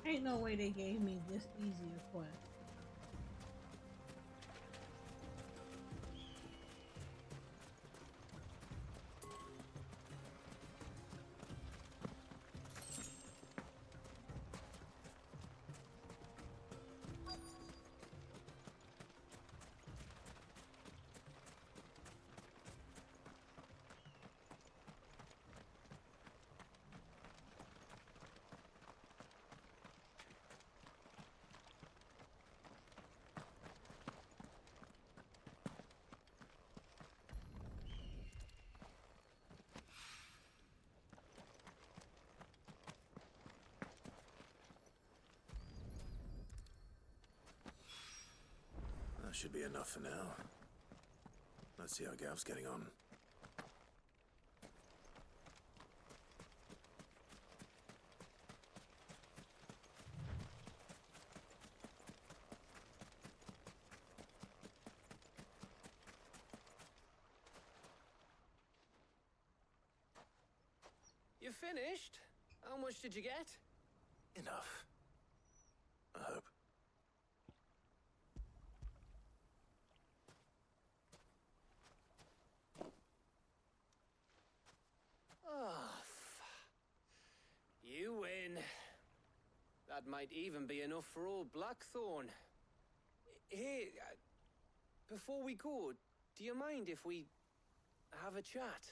Ain't no way they gave me this easy a quest. That should be enough for now. Let's see how Gav's getting on. You finished? How much did you get? Enough. I hope. Oh, you win. That might even be enough for old Blackthorn. Hey, before we go, do you mind if we have a chat?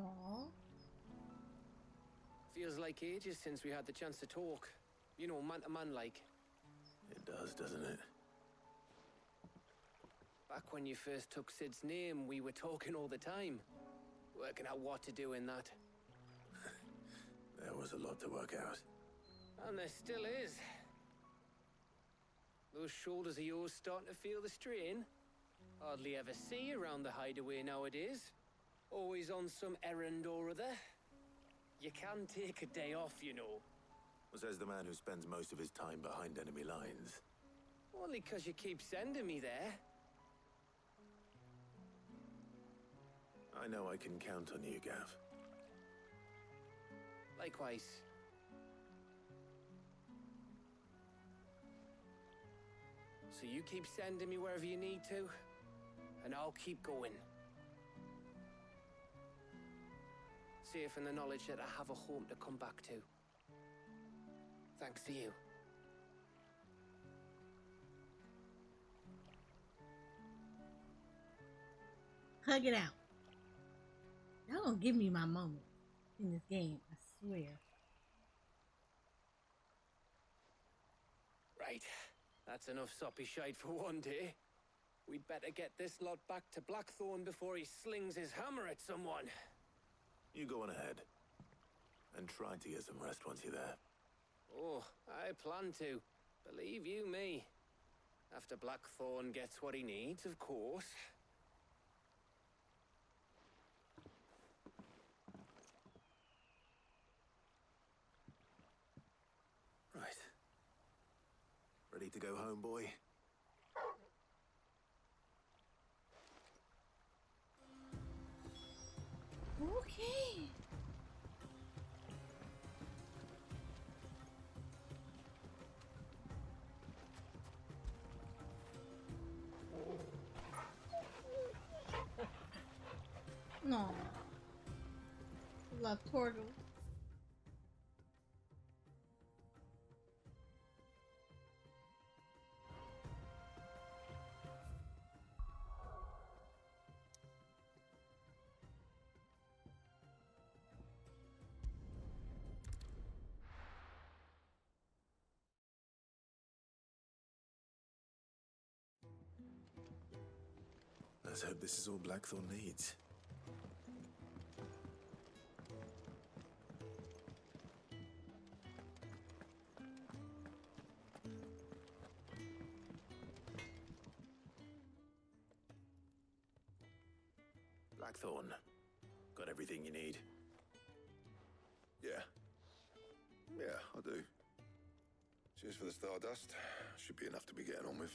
Aww. Feels like ages since we had the chance to talk. You know, man to man like. It does, doesn't it? Back when you first took Sid's name, we were talking all the time. Working out what to do in that. There was a lot to work out. And there still is. Those shoulders of yours starting to feel the strain. Hardly ever see you around the hideaway nowadays. Always on some errand or other. You can take a day off, you know. Says the man who spends most of his time behind enemy lines. Only 'cause you keep sending me there. I know I can count on you, Gav. Likewise. So you keep sending me wherever you need to, and I'll keep going. Safe in the knowledge that I have a home to come back to. Thanks to you. Hug it out. Y'all gonna give me my moment in this game, I swear. Right. That's enough soppy shite for one day. We'd better get this lot back to Blackthorn before he slings his hammer at someone. You go on ahead. And try to get some rest once you're there. Oh, I plan to. Believe you me. After Blackthorn gets what he needs, of course. Right. Ready to go home, boy? Okay. No. Love turtle. Let's hope this is all Blackthorn needs. Blackthorn, got everything you need? Yeah. Yeah, I do. Cheers for the Stardust. Should be enough to be getting on with.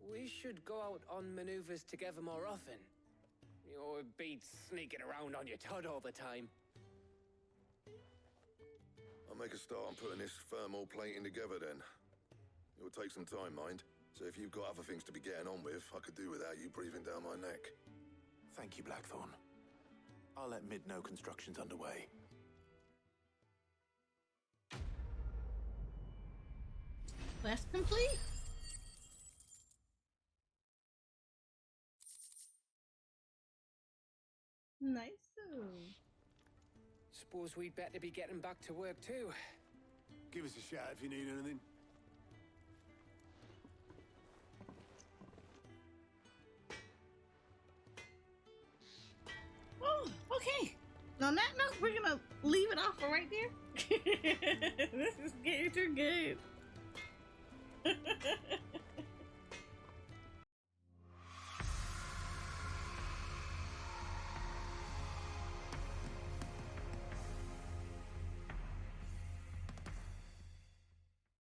We should go out on maneuvers together more often. It beats sneaking around on your Todd all the time. I'll make a start on putting this thermal plating together then. It will take some time, mind. So if you've got other things to be getting on with, I could do without you breathing down my neck. Thank you, Blackthorn. I'll let Mid know construction's underway. Quest complete. Nice. Suppose we'd better be getting back to work too. Give us a shout if you need anything. Oh, okay. On that note, we're gonna leave it off for right there. This is getting too good.